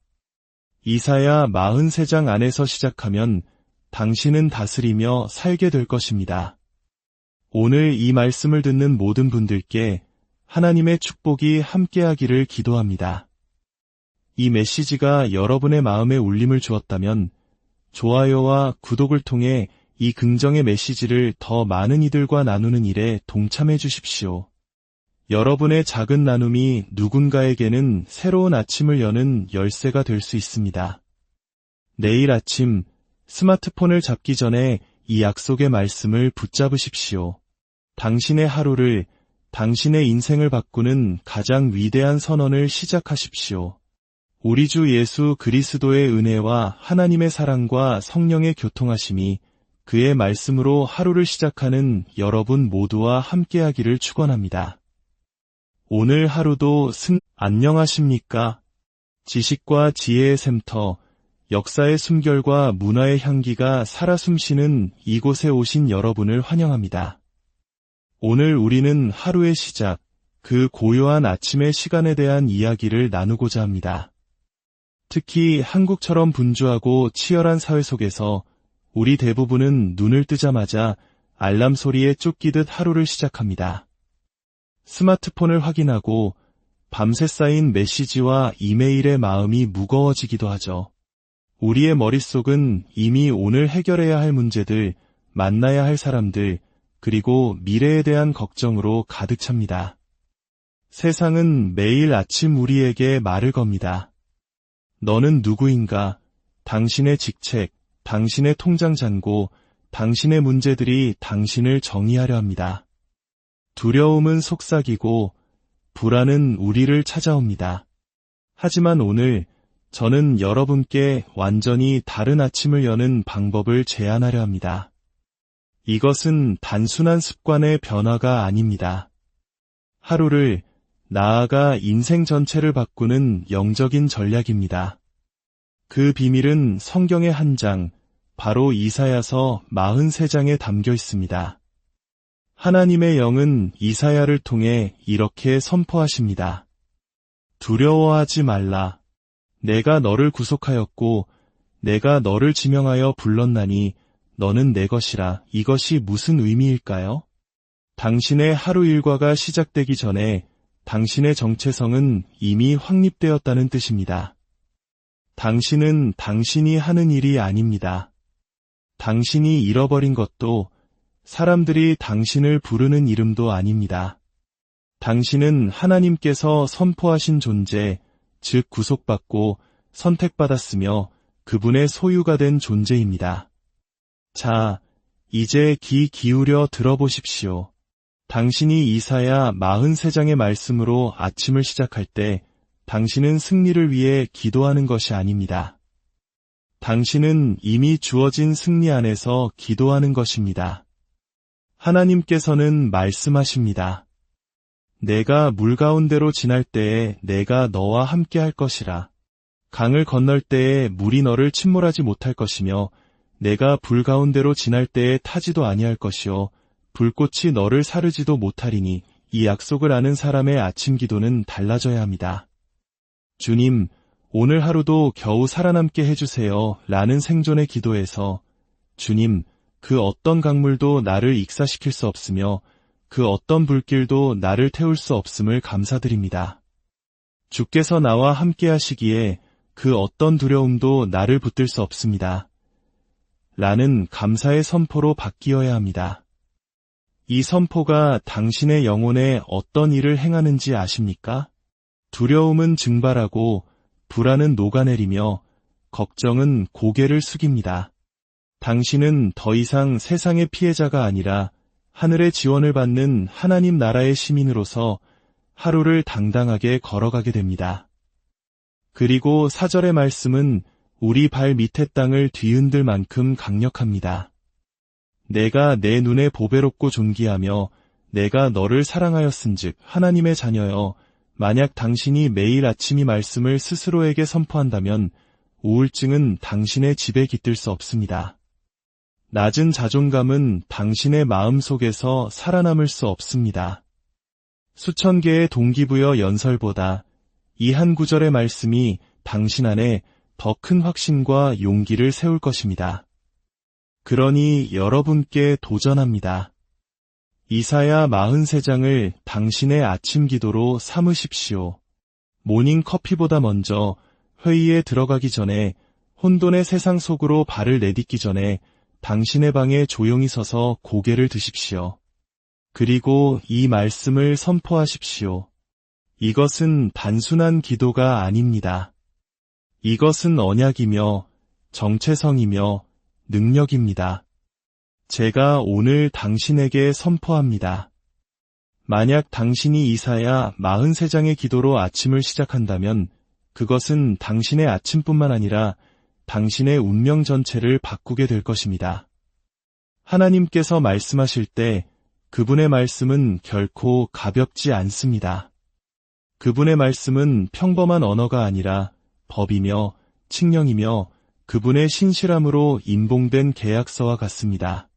이사야 43장 안에서 시작하면 당신은 다스리며 살게 될 것입니다. 오늘 이 말씀을 듣는 모든 분들께 하나님의 축복이 함께하기를 기도합니다. 이 메시지가 여러분의 마음에 울림을 주었다면 좋아요와 구독을 통해 이 긍정의 메시지를 더 많은 이들과 나누는 일에 동참해 주십시오. 여러분의 작은 나눔이 누군가에게는 새로운 아침을 여는 열쇠가 될 수 있습니다. 내일 아침 스마트폰을 잡기 전에 이 약속의 말씀을 붙잡으십시오. 당신의 하루를, 당신의 인생을 바꾸는 가장 위대한 선언을 시작하십시오. 우리 주 예수 그리스도의 은혜와 하나님의 사랑과 성령의 교통하심이 그의 말씀으로 하루를 시작하는 여러분 모두와 함께하기를 축원합니다. 오늘 하루도 안녕하십니까? 지식과 지혜의 샘터, 역사의 숨결과 문화의 향기가 살아 숨쉬는 이곳에 오신 여러분을 환영합니다. 오늘 우리는 하루의 시작, 그 고요한 아침의 시간에 대한 이야기를 나누고자 합니다. 특히 한국처럼 분주하고 치열한 사회 속에서 우리 대부분은 눈을 뜨자마자 알람 소리에 쫓기듯 하루를 시작합니다. 스마트폰을 확인하고 밤새 쌓인 메시지와 이메일에 마음이 무거워지기도 하죠. 우리의 머릿속은 이미 오늘 해결해야 할 문제들, 만나야 할 사람들, 그리고 미래에 대한 걱정으로 가득 찹니다. 세상은 매일 아침 우리에게 말을 겁니다. 너는 누구인가? 당신의 직책, 당신의 통장 잔고, 당신의 문제들이 당신을 정의하려 합니다. 두려움은 속삭이고 불안은 우리를 찾아옵니다. 하지만 오늘 저는 여러분께 완전히 다른 아침을 여는 방법을 제안하려 합니다. 이것은 단순한 습관의 변화가 아닙니다. 하루를, 나아가 인생 전체를 바꾸는 영적인 전략입니다. 그 비밀은 성경의 한 장, 바로 이사야서 43장에 담겨 있습니다. 하나님의 영은 이사야를 통해 이렇게 선포하십니다. 두려워하지 말라. 내가 너를 구속하였고 내가 너를 지명하여 불렀나니 너는 내 것이라. 이것이 무슨 의미일까요? 당신의 하루 일과가 시작되기 전에 당신의 정체성은 이미 확립되었다는 뜻입니다. 당신은 당신이 하는 일이 아닙니다. 당신이 잃어버린 것도 사람들이 당신을 부르는 이름도 아닙니다. 당신은 하나님께서 선포하신 존재, 즉 구속받고 선택받았으며 그분의 소유가 된 존재입니다. 자, 이제 귀 기울여 들어보십시오. 당신이 이사야 43장의 말씀으로 아침을 시작할 때 당신은 승리를 위해 기도하는 것이 아닙니다. 당신은 이미 주어진 승리 안에서 기도하는 것입니다. 하나님께서는 말씀하십니다. 내가 물 가운데로 지날 때에 내가 너와 함께 할 것이라. 강을 건널 때에 물이 너를 침몰하지 못할 것이며 내가 불 가운데로 지날 때에 타지도 아니할 것이요 불꽃이 너를 사르지도 못하리니. 이 약속을 아는 사람의 아침 기도는 달라져야 합니다. 주님, 오늘 하루도 겨우 살아남게 해주세요 라는 생존의 기도에서 주님, 그 어떤 강물도 나를 익사시킬 수 없으며 그 어떤 불길도 나를 태울 수 없음을 감사드립니다. 주께서 나와 함께 하시기에 그 어떤 두려움도 나를 붙들 수 없습니다. 라는 감사의 선포로 바뀌어야 합니다. 이 선포가 당신의 영혼에 어떤 일을 행하는지 아십니까? 두려움은 증발하고 불안은 녹아내리며 걱정은 고개를 숙입니다. 당신은 더 이상 세상의 피해자가 아니라 하늘의 지원을 받는 하나님 나라의 시민으로서 하루를 당당하게 걸어가게 됩니다. 그리고 4절의 말씀은 우리 발 밑의 땅을 뒤흔들 만큼 강력합니다. 내가 내 눈에 보배롭고 존귀하며 내가 너를 사랑하였은즉 하나님의 자녀여, 만약 당신이 매일 아침 이 말씀을 스스로에게 선포한다면 우울증은 당신의 집에 깃들 수 없습니다. 낮은 자존감은 당신의 마음 속에서 살아남을 수 없습니다. 수천 개의 동기부여 연설보다 이 한 구절의 말씀이 당신 안에 더 큰 확신과 용기를 세울 것입니다. 그러니 여러분께 도전합니다. 이사야 43장을 당신의 아침 기도로 삼으십시오. 모닝 커피보다 먼저 회의에 들어가기 전에, 혼돈의 세상 속으로 발을 내딛기 전에 당신의 방에 조용히 서서 고개를 드십시오. 그리고 이 말씀을 선포하십시오. 이것은 단순한 기도가 아닙니다. 이것은 언약이며 정체성이며 능력입니다. 제가 오늘 당신에게 선포합니다. 만약 당신이 이사야 43장의 기도로 아침을 시작한다면 그것은 당신의 아침뿐만 아니라 당신의 운명 전체를 바꾸게 될 것입니다. 하나님께서 말씀하실 때 그분의 말씀은 결코 가볍지 않습니다. 그분의 말씀은 평범한 언어가 아니라 법이며 칙령이며 그분의 신실함으로 인봉된 계약서와 같습니다.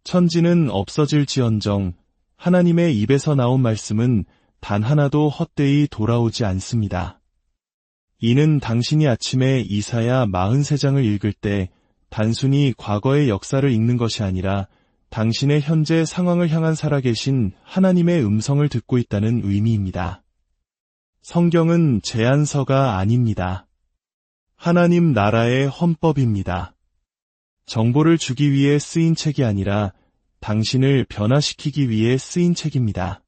천지는 없어질지언정 하나님의 입에서 나온 말씀은 단 하나도 헛되이 돌아오지 않습니다. 이는 당신이 아침에 이사야 43장을 읽을 때 단순히 과거의 역사를 읽는 것이 아니라 당신의 현재 상황을 향한 살아계신 하나님의 음성을 듣고 있다는 의미입니다. 성경은 제안서가 아닙니다. 하나님 나라의 헌법입니다. 정보를 주기 위해 쓰인 책이 아니라 당신을 변화시키기 위해 쓰인 책입니다.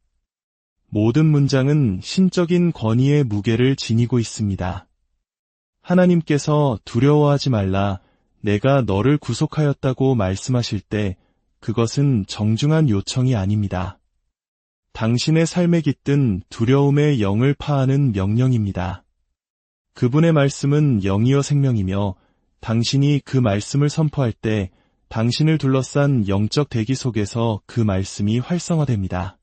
모든 문장은 신적인 권위의 무게를 지니고 있습니다. 하나님께서 두려워하지 말라, 내가 너를 구속하였다고 말씀하실 때 그것은 정중한 요청이 아닙니다. 당신의 삶에 깃든 두려움의 영을 파하는 명령입니다. 그분의 말씀은 영이요 생명이며 당신이 그 말씀을 선포할 때 당신을 둘러싼 영적 대기 속에서 그 말씀이 활성화됩니다.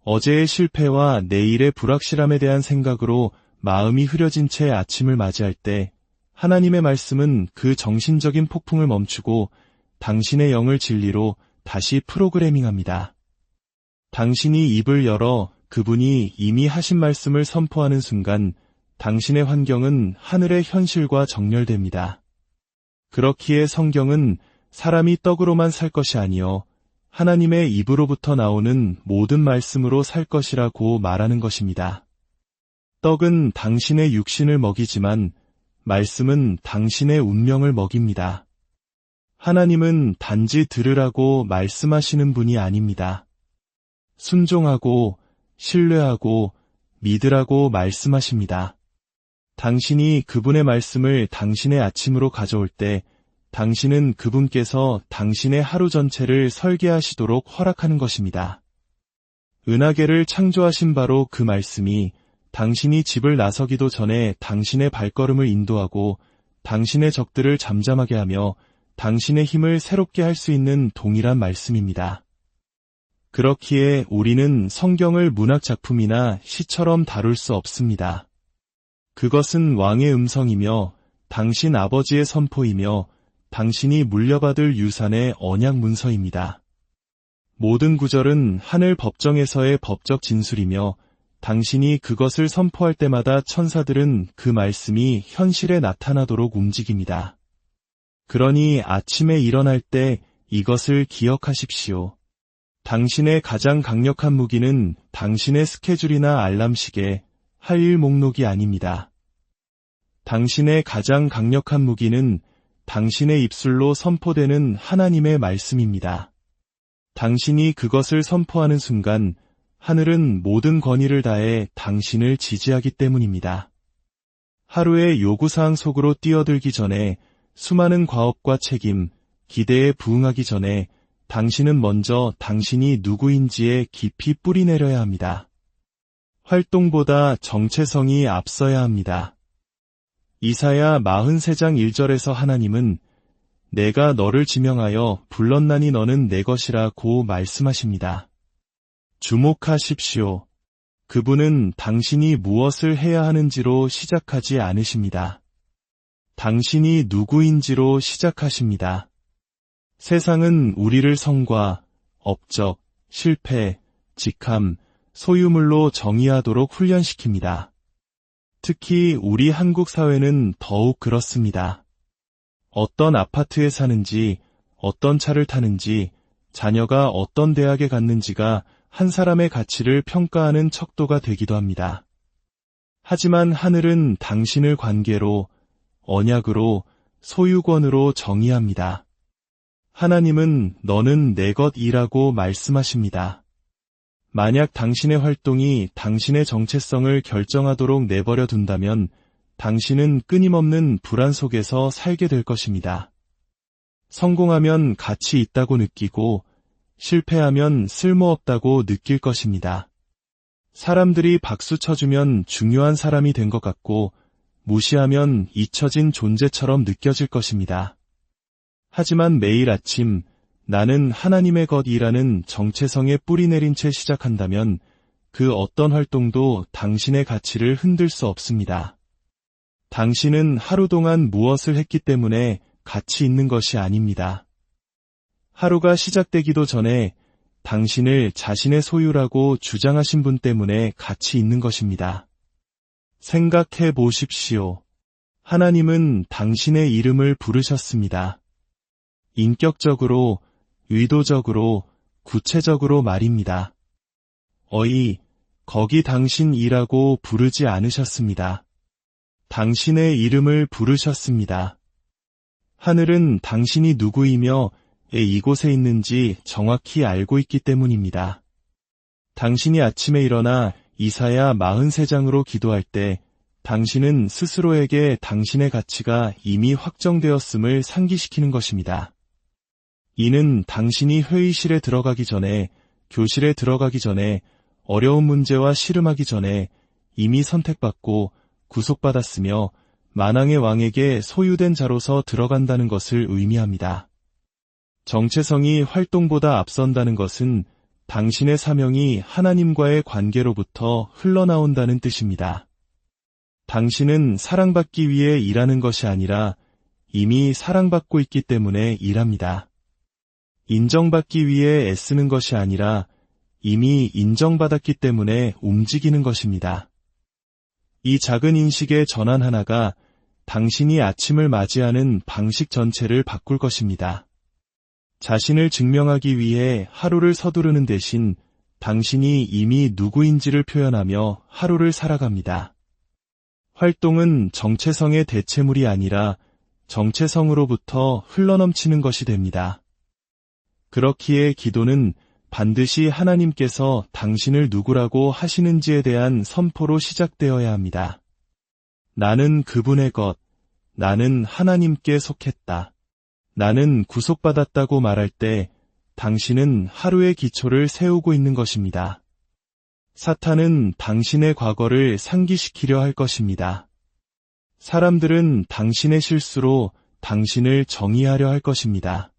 어제의 실패와 내일의 불확실함에 대한 생각으로 마음이 흐려진 채 아침을 맞이할 때 하나님의 말씀은 그 정신적인 폭풍을 멈추고 당신의 영을 진리로 다시 프로그래밍합니다. 당신이 입을 열어 그분이 이미 하신 말씀을 선포하는 순간 당신의 환경은 하늘의 현실과 정렬됩니다. 그렇기에 성경은 사람이 떡으로만 살 것이 아니요 하나님의 입으로부터 나오는 모든 말씀으로 살 것이라고 말하는 것입니다. 떡은 당신의 육신을 먹이지만 말씀은 당신의 운명을 먹입니다. 하나님은 단지 들으라고 말씀하시는 분이 아닙니다. 순종하고 신뢰하고 믿으라고 말씀하십니다. 당신이 그분의 말씀을 당신의 아침으로 가져올 때 당신은 그분께서 당신의 하루 전체를 설계하시도록 허락하는 것입니다. 은하계를 창조하신 바로 그 말씀이 당신이 집을 나서기도 전에 당신의 발걸음을 인도하고 당신의 적들을 잠잠하게 하며 당신의 힘을 새롭게 할 수 있는 동일한 말씀입니다. 그렇기에 우리는 성경을 문학작품이나 시처럼 다룰 수 없습니다. 그것은 왕의 음성이며 당신 아버지의 선포이며 당신이 물려받을 유산의 언약 문서입니다. 모든 구절은 하늘 법정에서의 법적 진술이며 당신이 그것을 선포할 때마다 천사들은 그 말씀이 현실에 나타나도록 움직입니다. 그러니 아침에 일어날 때 이것을 기억하십시오. 당신의 가장 강력한 무기는 당신의 스케줄이나 알람시계, 할 일 목록이 아닙니다. 당신의 가장 강력한 무기는 당신의 입술로 선포되는 하나님의 말씀입니다. 당신이 그것을 선포하는 순간 하늘은 모든 권위를 다해 당신을 지지하기 때문입니다. 하루의 요구사항 속으로 뛰어들기 전에 수많은 과업과 책임, 기대에 부응하기 전에 당신은 먼저 당신이 누구인지에 깊이 뿌리내려야 합니다. 활동보다 정체성이 앞서야 합니다. 이사야 43장 1절에서 하나님은 내가 너를 지명하여 불렀나니 너는 내 것이라고 말씀하십니다. 주목하십시오. 그분은 당신이 무엇을 해야 하는지로 시작하지 않으십니다. 당신이 누구인지로 시작하십니다. 세상은 우리를 성과, 업적, 실패, 직함, 소유물로 정의하도록 훈련시킵니다. 특히 우리 한국 사회는 더욱 그렇습니다. 어떤 아파트에 사는지, 어떤 차를 타는지, 자녀가 어떤 대학에 갔는지가 한 사람의 가치를 평가하는 척도가 되기도 합니다. 하지만 하늘은 당신을 관계로, 언약으로, 소유권으로 정의합니다. 하나님은 너는 내 것이라고 말씀하십니다. 만약 당신의 활동이 당신의 정체성을 결정하도록 내버려 둔다면 당신은 끊임없는 불안 속에서 살게 될 것입니다. 성공하면 가치 있다고 느끼고 실패하면 쓸모없다고 느낄 것입니다. 사람들이 박수 쳐주면 중요한 사람이 된 것 같고 무시하면 잊혀진 존재처럼 느껴질 것입니다. 하지만 매일 아침 나는 하나님의 것이라는 정체성에 뿌리내린 채 시작한다면 그 어떤 활동도 당신의 가치를 흔들 수 없습니다. 당신은 하루 동안 무엇을 했기 때문에 가치 있는 것이 아닙니다. 하루가 시작되기도 전에 당신을 자신의 소유라고 주장하신 분 때문에 가치 있는 것입니다. 생각해 보십시오. 하나님은 당신의 이름을 부르셨습니다. 인격적으로, 의도적으로, 구체적으로 말입니다. 거기 당신이라고 부르지 않으셨습니다. 당신의 이름을 부르셨습니다. 하늘은 당신이 누구이며 이곳에 있는지 정확히 알고 있기 때문입니다. 당신이 아침에 일어나 이사야 43장으로 기도할 때 당신은 스스로에게 당신의 가치가 이미 확정되었음을 상기시키는 것입니다. 이는 당신이 회의실에 들어가기 전에, 교실에 들어가기 전에, 어려운 문제와 씨름하기 전에 이미 선택받고 구속받았으며 만왕의 왕에게 소유된 자로서 들어간다는 것을 의미합니다. 정체성이 활동보다 앞선다는 것은 당신의 사명이 하나님과의 관계로부터 흘러나온다는 뜻입니다. 당신은 사랑받기 위해 일하는 것이 아니라 이미 사랑받고 있기 때문에 일합니다. 인정받기 위해 애쓰는 것이 아니라 이미 인정받았기 때문에 움직이는 것입니다. 이 작은 인식의 전환 하나가 당신이 아침을 맞이하는 방식 전체를 바꿀 것입니다. 자신을 증명하기 위해 하루를 서두르는 대신 당신이 이미 누구인지를 표현하며 하루를 살아갑니다. 활동은 정체성의 대체물이 아니라 정체성으로부터 흘러넘치는 것이 됩니다. 그렇기에 기도는 반드시 하나님께서 당신을 누구라고 하시는지에 대한 선포로 시작되어야 합니다. 나는 그분의 것, 나는 하나님께 속했다. 나는 구속받았다고 말할 때 당신은 하루의 기초를 세우고 있는 것입니다. 사탄은 당신의 과거를 상기시키려 할 것입니다. 사람들은 당신의 실수로 당신을 정의하려 할 것입니다.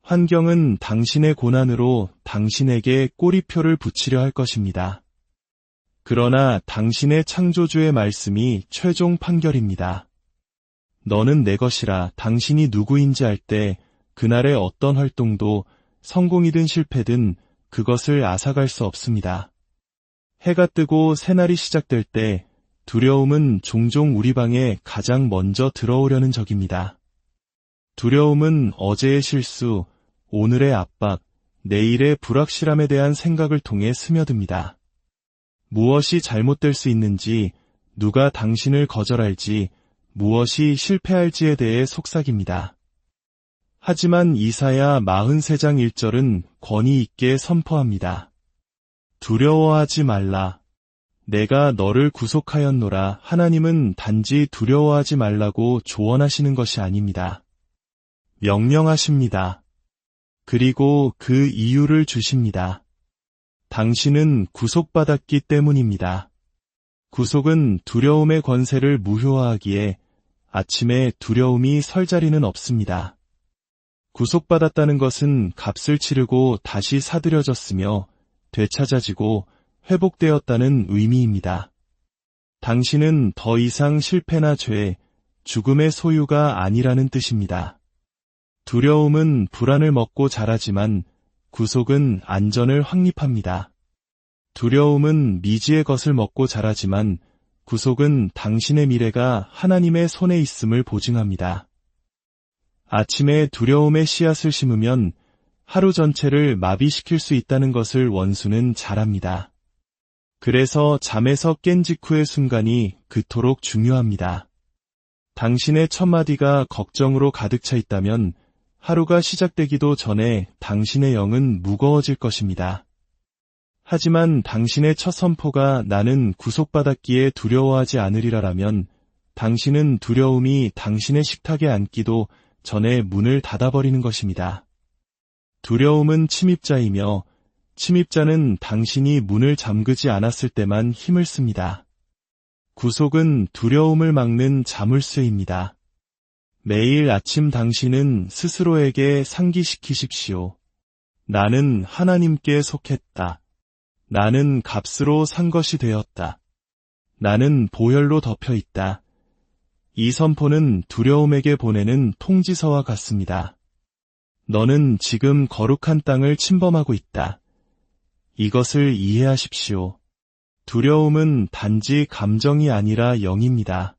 환경은 당신의 고난으로 당신에게 꼬리표를 붙이려 할 것입니다. 그러나 당신의 창조주의 말씀이 최종 판결입니다. 너는 내 것이라. 당신이 누구인지 알 때 그날의 어떤 활동도 성공이든 실패든 그것을 앗아갈 수 없습니다. 해가 뜨고 새날이 시작될 때 두려움은 종종 우리 방에 가장 먼저 들어오려는 적입니다. 두려움은 어제의 실수, 오늘의 압박, 내일의 불확실함에 대한 생각을 통해 스며듭니다. 무엇이 잘못될 수 있는지, 누가 당신을 거절할지, 무엇이 실패할지에 대해 속삭입니다. 하지만 이사야 43장 1절은 권위 있게 선포합니다. 두려워하지 말라. 내가 너를 구속하였노라. 하나님은 단지 두려워하지 말라고 조언하시는 것이 아닙니다. 명령하십니다. 그리고 그 이유를 주십니다. 당신은 구속받았기 때문입니다. 구속은 두려움의 권세를 무효화하기에 아침에 두려움이 설 자리는 없습니다. 구속받았다는 것은 값을 치르고 다시 사들여졌으며 되찾아지고 회복되었다는 의미입니다. 당신은 더 이상 실패나 죄, 죽음의 소유가 아니라는 뜻입니다. 두려움은 불안을 먹고 자라지만 구속은 안전을 확립합니다. 두려움은 미지의 것을 먹고 자라지만 구속은 당신의 미래가 하나님의 손에 있음을 보증합니다. 아침에 두려움의 씨앗을 심으면 하루 전체를 마비시킬 수 있다는 것을 원수는 잘 압니다. 그래서 잠에서 깬 직후의 순간이 그토록 중요합니다. 당신의 첫마디가 걱정으로 가득 차 있다면 하루가 시작되기도 전에 당신의 영은 무거워질 것입니다. 하지만 당신의 첫 선포가 나는 구속받았기에 두려워하지 않으리라라면 당신은 두려움이 당신의 식탁에 앉기도 전에 문을 닫아버리는 것입니다. 두려움은 침입자이며 침입자는 당신이 문을 잠그지 않았을 때만 힘을 씁니다. 구속은 두려움을 막는 자물쇠입니다. 매일 아침 당신은 스스로에게 상기시키십시오. 나는 하나님께 속했다. 나는 값으로 산 것이 되었다. 나는 보혈로 덮여 있다. 이 선포는 두려움에게 보내는 통지서와 같습니다. 너는 지금 거룩한 땅을 침범하고 있다. 이것을 이해하십시오. 두려움은 단지 감정이 아니라 영입니다.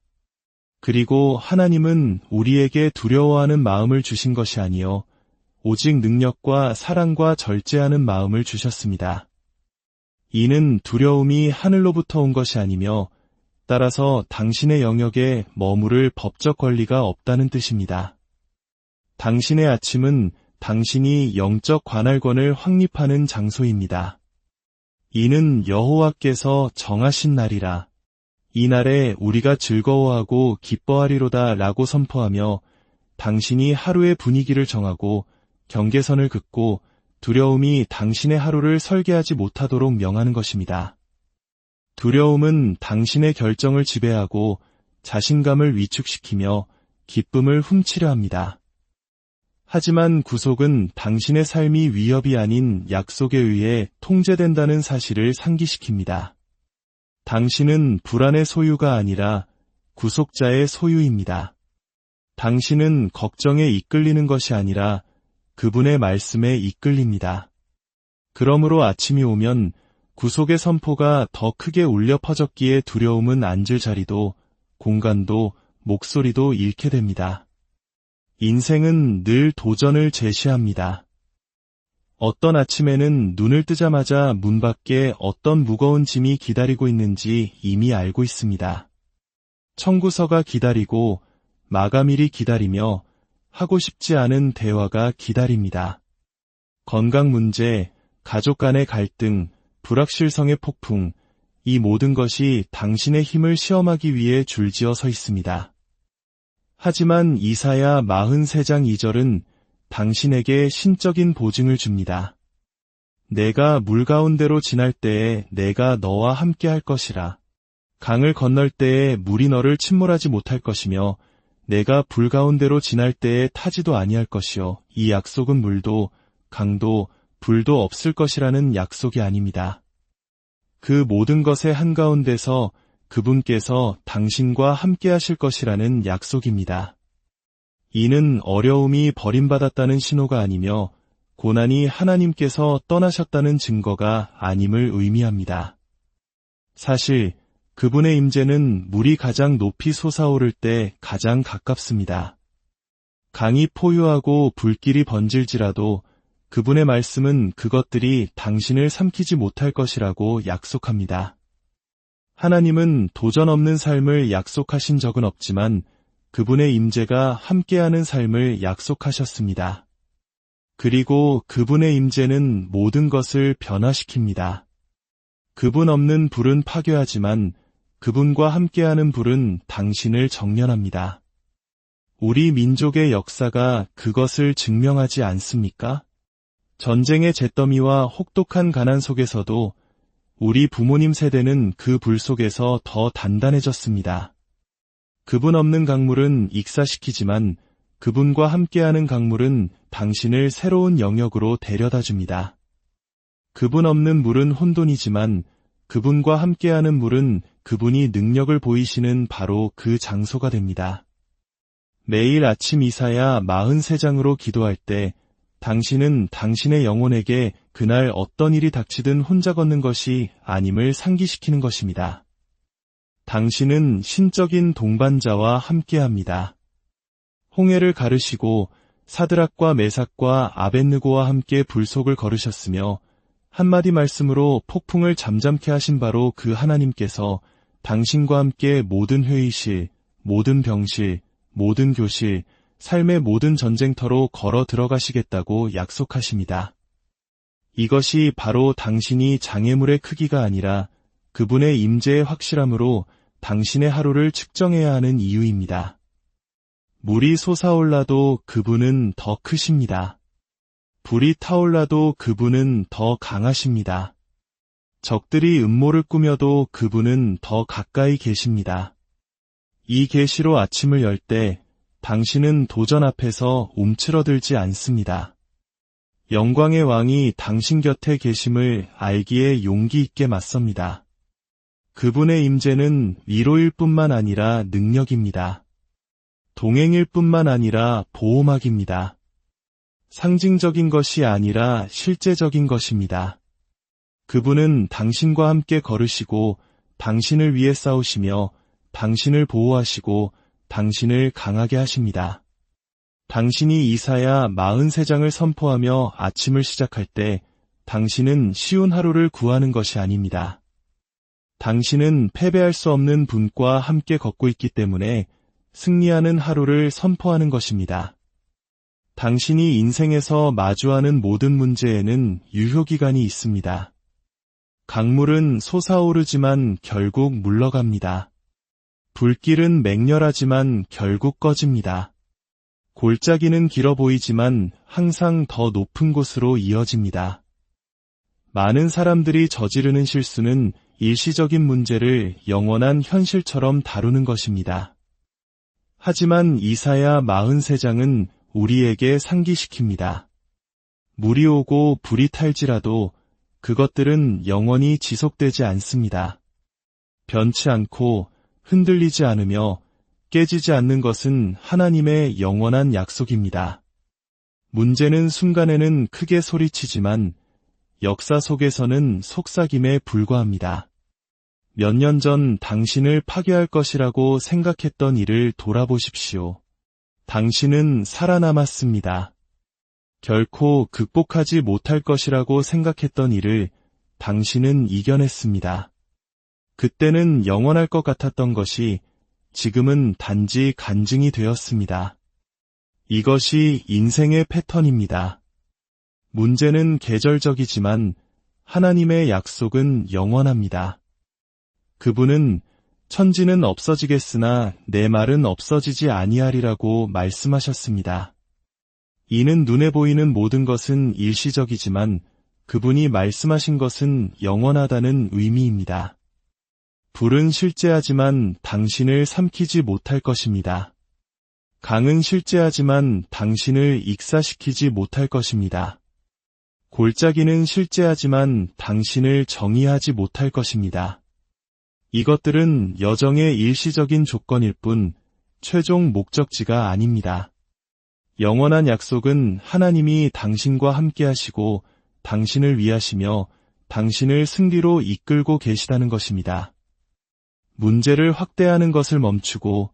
그리고 하나님은 우리에게 두려워하는 마음을 주신 것이 아니요 오직 능력과 사랑과 절제하는 마음을 주셨습니다. 이는 두려움이 하늘로부터 온 것이 아니며 따라서 당신의 영역에 머무를 법적 권리가 없다는 뜻입니다. 당신의 아침은 당신이 영적 관할권을 확립하는 장소입니다. 이는 여호와께서 정하신 날이라. 이 날에 우리가 즐거워하고 기뻐하리로다 라고 선포하며 당신이 하루의 분위기를 정하고 경계선을 긋고 두려움이 당신의 하루를 설계하지 못하도록 명하는 것입니다. 두려움은 당신의 결정을 지배하고 자신감을 위축시키며 기쁨을 훔치려 합니다. 하지만 구속은 당신의 삶이 위협이 아닌 약속에 의해 통제된다는 사실을 상기시킵니다. 당신은 불안의 소유가 아니라 구속자의 소유입니다. 당신은 걱정에 이끌리는 것이 아니라 그분의 말씀에 이끌립니다. 그러므로 아침이 오면 구속의 선포가 더 크게 울려 퍼졌기에 두려움은 앉을 자리도 공간도 목소리도 잃게 됩니다. 인생은 늘 도전을 제시합니다. 어떤 아침에는 눈을 뜨자마자 문 밖에 어떤 무거운 짐이 기다리고 있는지 이미 알고 있습니다. 청구서가 기다리고 마감일이 기다리며 하고 싶지 않은 대화가 기다립니다. 건강 문제, 가족 간의 갈등, 불확실성의 폭풍, 이 모든 것이 당신의 힘을 시험하기 위해 줄지어 서 있습니다. 하지만 이사야 43장 2절은 당신에게 신적인 보증을 줍니다. 내가 물 가운데로 지날 때에 내가 너와 함께 할 것이라. 강을 건널 때에 물이 너를 침몰하지 못할 것이며 내가 불 가운데로 지날 때에 타지도 아니할 것이요. 이 약속은 물도 강도 불도 없을 것이라는 약속이 아닙니다. 그 모든 것의 한가운데서 그분께서 당신과 함께 하실 것이라는 약속입니다. 이는 어려움이 버림받았다는 신호가 아니며 고난이 하나님께서 떠나셨다는 증거가 아님을 의미합니다. 사실 그분의 임재는 물이 가장 높이 솟아오를 때 가장 가깝습니다. 강이 포효하고 불길이 번질지라도 그분의 말씀은 그것들이 당신을 삼키지 못할 것이라고 약속합니다. 하나님은 도전 없는 삶을 약속하신 적은 없지만 그분의 임재가 함께하는 삶을 약속하셨습니다. 그리고 그분의 임재는 모든 것을 변화시킵니다. 그분 없는 불은 파괴하지만 그분과 함께하는 불은 당신을 정련합니다. 우리 민족의 역사가 그것을 증명하지 않습니까? 전쟁의 잿더미와 혹독한 가난 속에서도 우리 부모님 세대는 그 불 속에서 더 단단해졌습니다. 그분 없는 강물은 익사시키지만 그분과 함께하는 강물은 당신을 새로운 영역으로 데려다 줍니다. 그분 없는 물은 혼돈이지만 그분과 함께하는 물은 그분이 능력을 보이시는 바로 그 장소가 됩니다. 매일 아침 이사야 43장으로 기도할 때 당신은 당신의 영혼에게 그날 어떤 일이 닥치든 혼자 걷는 것이 아님을 상기시키는 것입니다. 당신은 신적인 동반자와 함께합니다. 홍해를 가르시고 사드락과 메삭과 아벳느고와 함께 불속을 거르셨으며 한마디 말씀으로 폭풍을 잠잠케 하신 바로 그 하나님께서 당신과 함께 모든 회의실, 모든 병실, 모든 교실, 삶의 모든 전쟁터로 걸어 들어가시겠다고 약속하십니다. 이것이 바로 당신이 장애물의 크기가 아니라 그분의 임재의 확실함으로 당신의 하루를 측정해야 하는 이유입니다. 물이 솟아올라도 그분은 더 크십니다. 불이 타올라도 그분은 더 강하십니다. 적들이 음모를 꾸며도 그분은 더 가까이 계십니다. 이 계시로 아침을 열 때 당신은 도전 앞에서 움츠러들지 않습니다. 영광의 왕이 당신 곁에 계심을 알기에 용기 있게 맞섭니다. 그분의 임재는 위로일 뿐만 아니라 능력입니다. 동행일 뿐만 아니라 보호막입니다. 상징적인 것이 아니라 실제적인 것입니다. 그분은 당신과 함께 걸으시고 당신을 위해 싸우시며 당신을 보호하시고 당신을 강하게 하십니다. 당신이 이사야 43장을 선포하며 아침을 시작할 때 당신은 쉬운 하루를 구하는 것이 아닙니다. 당신은 패배할 수 없는 분과 함께 걷고 있기 때문에 승리하는 하루를 선포하는 것입니다. 당신이 인생에서 마주하는 모든 문제에는 유효기간이 있습니다. 강물은 솟아오르지만 결국 물러갑니다. 불길은 맹렬하지만 결국 꺼집니다. 골짜기는 길어 보이지만 항상 더 높은 곳으로 이어집니다. 많은 사람들이 저지르는 실수는 일시적인 문제를 영원한 현실처럼 다루는 것입니다. 하지만 이사야 43장은 우리에게 상기시킵니다. 물이 오고 불이 탈지라도 그것들은 영원히 지속되지 않습니다. 변치 않고 흔들리지 않으며 깨지지 않는 것은 하나님의 영원한 약속입니다. 문제는 순간에는 크게 소리치지만 역사 속에서는 속삭임에 불과합니다. 몇 년 전 당신을 파괴할 것이라고 생각했던 일을 돌아보십시오. 당신은 살아남았습니다. 결코 극복하지 못할 것이라고 생각했던 일을 당신은 이겨냈습니다. 그때는 영원할 것 같았던 것이 지금은 단지 간증이 되었습니다. 이것이 인생의 패턴입니다. 문제는 계절적이지만 하나님의 약속은 영원합니다. 그분은 천지는 없어지겠으나 내 말은 없어지지 아니하리라고 말씀하셨습니다. 이는 눈에 보이는 모든 것은 일시적이지만 그분이 말씀하신 것은 영원하다는 의미입니다. 불은 실제하지만 당신을 삼키지 못할 것입니다. 강은 실제하지만 당신을 익사시키지 못할 것입니다. 골짜기는 실제하지만 당신을 정의하지 못할 것입니다. 이것들은 여정의 일시적인 조건일 뿐 최종 목적지가 아닙니다. 영원한 약속은 하나님이 당신과 함께 하시고 당신을 위하시며 당신을 승리로 이끌고 계시다는 것입니다. 문제를 확대하는 것을 멈추고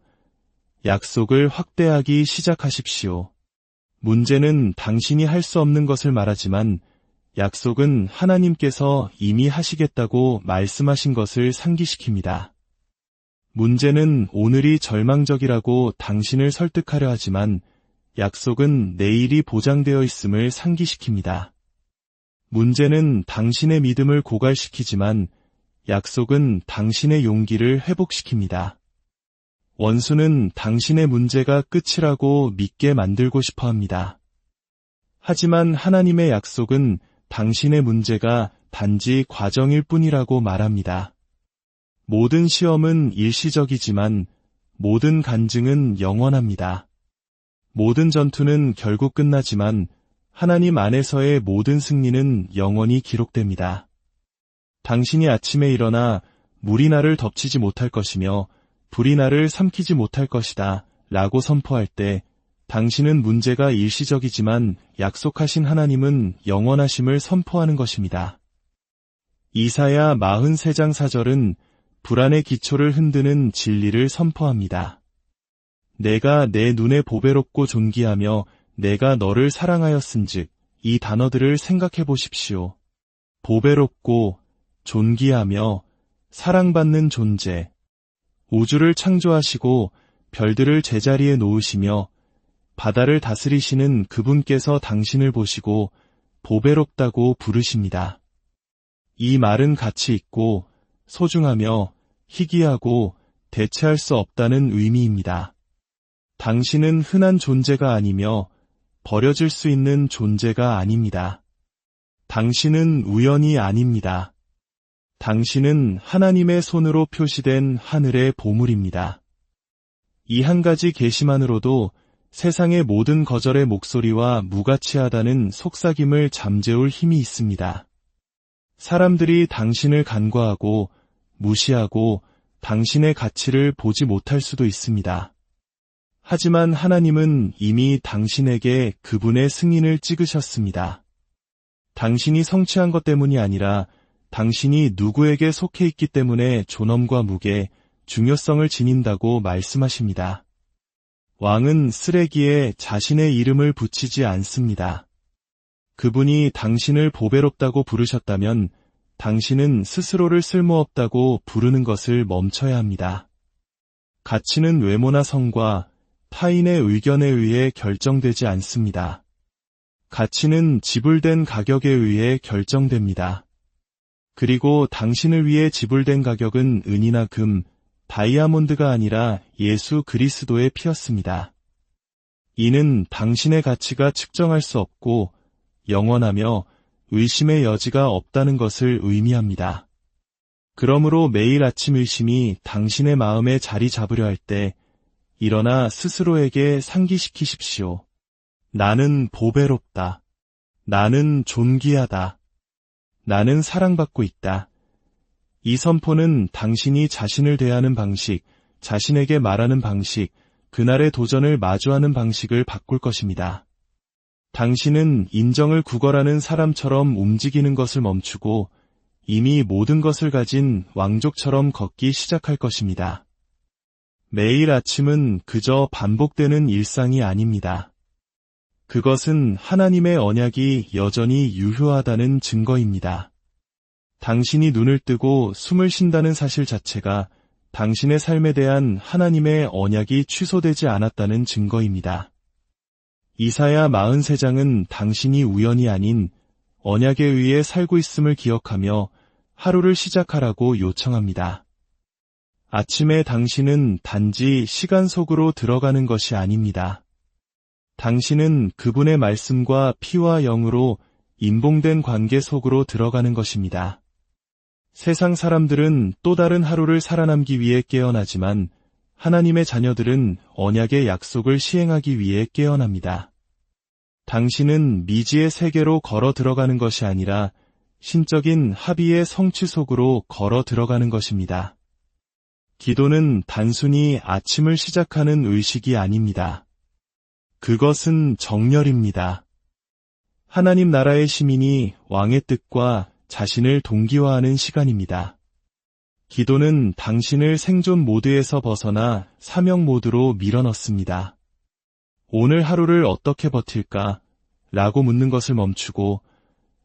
약속을 확대하기 시작하십시오. 문제는 당신이 할 수 없는 것을 말하지만 약속은 하나님께서 이미 하시겠다고 말씀하신 것을 상기시킵니다. 문제는 오늘이 절망적이라고 당신을 설득하려 하지만 약속은 내일이 보장되어 있음을 상기시킵니다. 문제는 당신의 믿음을 고갈시키지만 약속은 당신의 용기를 회복시킵니다. 원수는 당신의 문제가 끝이라고 믿게 만들고 싶어 합니다. 하지만 하나님의 약속은 당신의 문제가 단지 과정일 뿐이라고 말합니다. 모든 시험은 일시적이지만 모든 간증은 영원합니다. 모든 전투는 결국 끝나지만 하나님 안에서의 모든 승리는 영원히 기록됩니다. 당신이 아침에 일어나 물이 나를 덮치지 못할 것이며 불이 나를 삼키지 못할 것이다 라고 선포할 때 당신은 문제가 일시적이지만 약속하신 하나님은 영원하심을 선포하는 것입니다. 이사야 43장 4절은 불안의 기초를 흔드는 진리를 선포합니다. 내가 내 눈에 보배롭고 존귀하며 내가 너를 사랑하였은즉 이 단어들을 생각해 보십시오. 보배롭고 존귀하며 사랑받는 존재, 우주를 창조하시고 별들을 제자리에 놓으시며 바다를 다스리시는 그분께서 당신을 보시고 보배롭다고 부르십니다. 이 말은 가치 있고 소중하며 희귀하고 대체할 수 없다는 의미입니다. 당신은 흔한 존재가 아니며 버려질 수 있는 존재가 아닙니다. 당신은 우연이 아닙니다. 당신은 하나님의 손으로 표시된 하늘의 보물입니다. 이 한 가지 계시만으로도 세상의 모든 거절의 목소리와 무가치하다는 속삭임을 잠재울 힘이 있습니다. 사람들이 당신을 간과하고 무시하고 당신의 가치를 보지 못할 수도 있습니다. 하지만 하나님은 이미 당신에게 그분의 승인을 찍으셨습니다. 당신이 성취한 것 때문이 아니라 당신이 누구에게 속해 있기 때문에 존엄과 무게, 중요성을 지닌다고 말씀하십니다. 왕은 쓰레기에 자신의 이름을 붙이지 않습니다. 그분이 당신을 보배롭다고 부르셨다면 당신은 스스로를 쓸모없다고 부르는 것을 멈춰야 합니다. 가치는 외모나 성과 타인의 의견에 의해 결정되지 않습니다. 가치는 지불된 가격에 의해 결정됩니다. 그리고 당신을 위해 지불된 가격은 은이나 금, 다이아몬드가 아니라 예수 그리스도의 피였습니다. 이는 당신의 가치가 측정할 수 없고 영원하며 의심의 여지가 없다는 것을 의미합니다. 그러므로 매일 아침 의심이 당신의 마음에 자리 잡으려 할 때 일어나 스스로에게 상기시키십시오. 나는 보배롭다. 나는 존귀하다. 나는 사랑받고 있다. 이 선포는 당신이 자신을 대하는 방식, 자신에게 말하는 방식, 그날의 도전을 마주하는 방식을 바꿀 것입니다. 당신은 인정을 구걸하는 사람처럼 움직이는 것을 멈추고 이미 모든 것을 가진 왕족처럼 걷기 시작할 것입니다. 매일 아침은 그저 반복되는 일상이 아닙니다. 그것은 하나님의 언약이 여전히 유효하다는 증거입니다. 당신이 눈을 뜨고 숨을 쉰다는 사실 자체가 당신의 삶에 대한 하나님의 언약이 취소되지 않았다는 증거입니다. 이사야 43장은 당신이 우연이 아닌 언약에 의해 살고 있음을 기억하며 하루를 시작하라고 요청합니다. 아침에 당신은 단지 시간 속으로 들어가는 것이 아닙니다. 당신은 그분의 말씀과 피와 영으로 인봉된 관계 속으로 들어가는 것입니다. 세상 사람들은 또 다른 하루를 살아남기 위해 깨어나지만 하나님의 자녀들은 언약의 약속을 시행하기 위해 깨어납니다. 당신은 미지의 세계로 걸어 들어가는 것이 아니라 신적인 합의의 성취 속으로 걸어 들어가는 것입니다. 기도는 단순히 아침을 시작하는 의식이 아닙니다. 그것은 정렬입니다. 하나님 나라의 시민이 왕의 뜻과 자신을 동기화하는 시간입니다. 기도는 당신을 생존 모드에서 벗어나 사명 모드로 밀어넣습니다. 오늘 하루를 어떻게 버틸까? 라고 묻는 것을 멈추고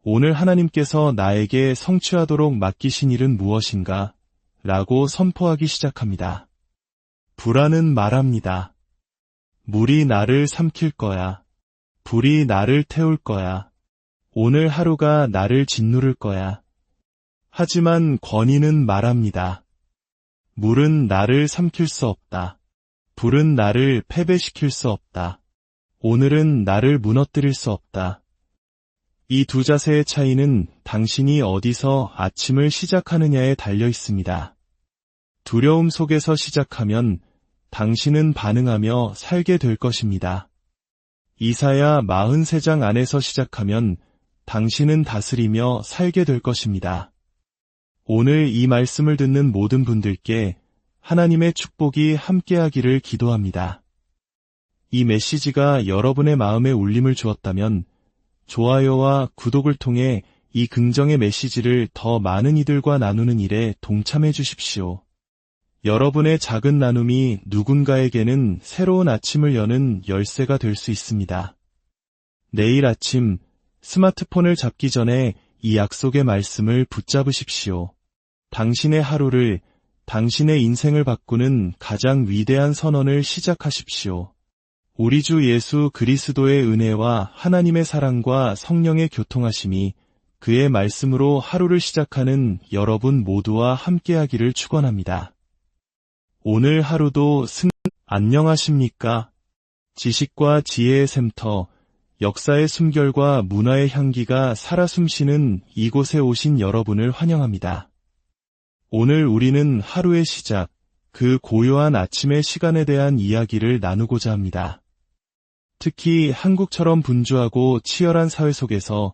오늘 하나님께서 나에게 성취하도록 맡기신 일은 무엇인가? 라고 선포하기 시작합니다. 불안은 말합니다. 물이 나를 삼킬 거야. 불이 나를 태울 거야. 오늘 하루가 나를 짓누를 거야. 하지만 권위는 말합니다. 물은 나를 삼킬 수 없다. 불은 나를 패배시킬 수 없다. 오늘은 나를 무너뜨릴 수 없다. 이 두 자세의 차이는 당신이 어디서 아침을 시작하느냐에 달려 있습니다. 두려움 속에서 시작하면 당신은 반응하며 살게 될 것입니다. 이사야 43장 안에서 시작하면 당신은 다스리며 살게 될 것입니다. 오늘 이 말씀을 듣는 모든 분들께 하나님의 축복이 함께하기를 기도합니다. 이 메시지가 여러분의 마음에 울림을 주었다면 좋아요와 구독을 통해 이 긍정의 메시지를 더 많은 이들과 나누는 일에 동참해 주십시오. 여러분의 작은 나눔이 누군가에게는 새로운 아침을 여는 열쇠가 될 수 있습니다. 내일 아침 스마트폰을 잡기 전에 이 약속의 말씀을 붙잡으십시오. 당신의 하루를, 당신의 인생을 바꾸는 가장 위대한 선언을 시작하십시오. 우리 주 예수 그리스도의 은혜와 하나님의 사랑과 성령의 교통하심이 그의 말씀으로 하루를 시작하는 여러분 모두와 함께하기를 축원합니다. 오늘 하루도 안녕하십니까? 지식과 지혜의 샘터, 역사의 숨결과 문화의 향기가 살아 숨쉬는 이곳에 오신 여러분을 환영합니다. 오늘 우리는 하루의 시작, 그 고요한 아침의 시간에 대한 이야기를 나누고자 합니다. 특히 한국처럼 분주하고 치열한 사회 속에서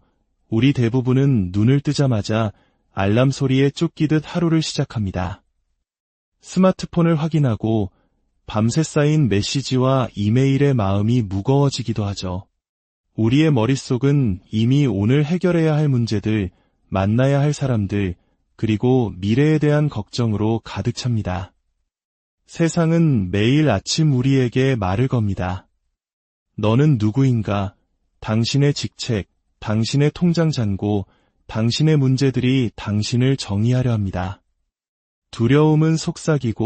우리 대부분은 눈을 뜨자마자 알람 소리에 쫓기듯 하루를 시작합니다. 스마트폰을 확인하고 밤새 쌓인 메시지와 이메일의 마음이 무거워지기도 하죠. 우리의 머릿속은 이미 오늘 해결해야 할 문제들, 만나야 할 사람들, 그리고 미래에 대한 걱정으로 가득 찹니다. 세상은 매일 아침 우리에게 말을 겁니다. 너는 누구인가? 당신의 직책, 당신의 통장 잔고, 당신의 문제들이 당신을 정의하려 합니다. 두려움은 속삭이고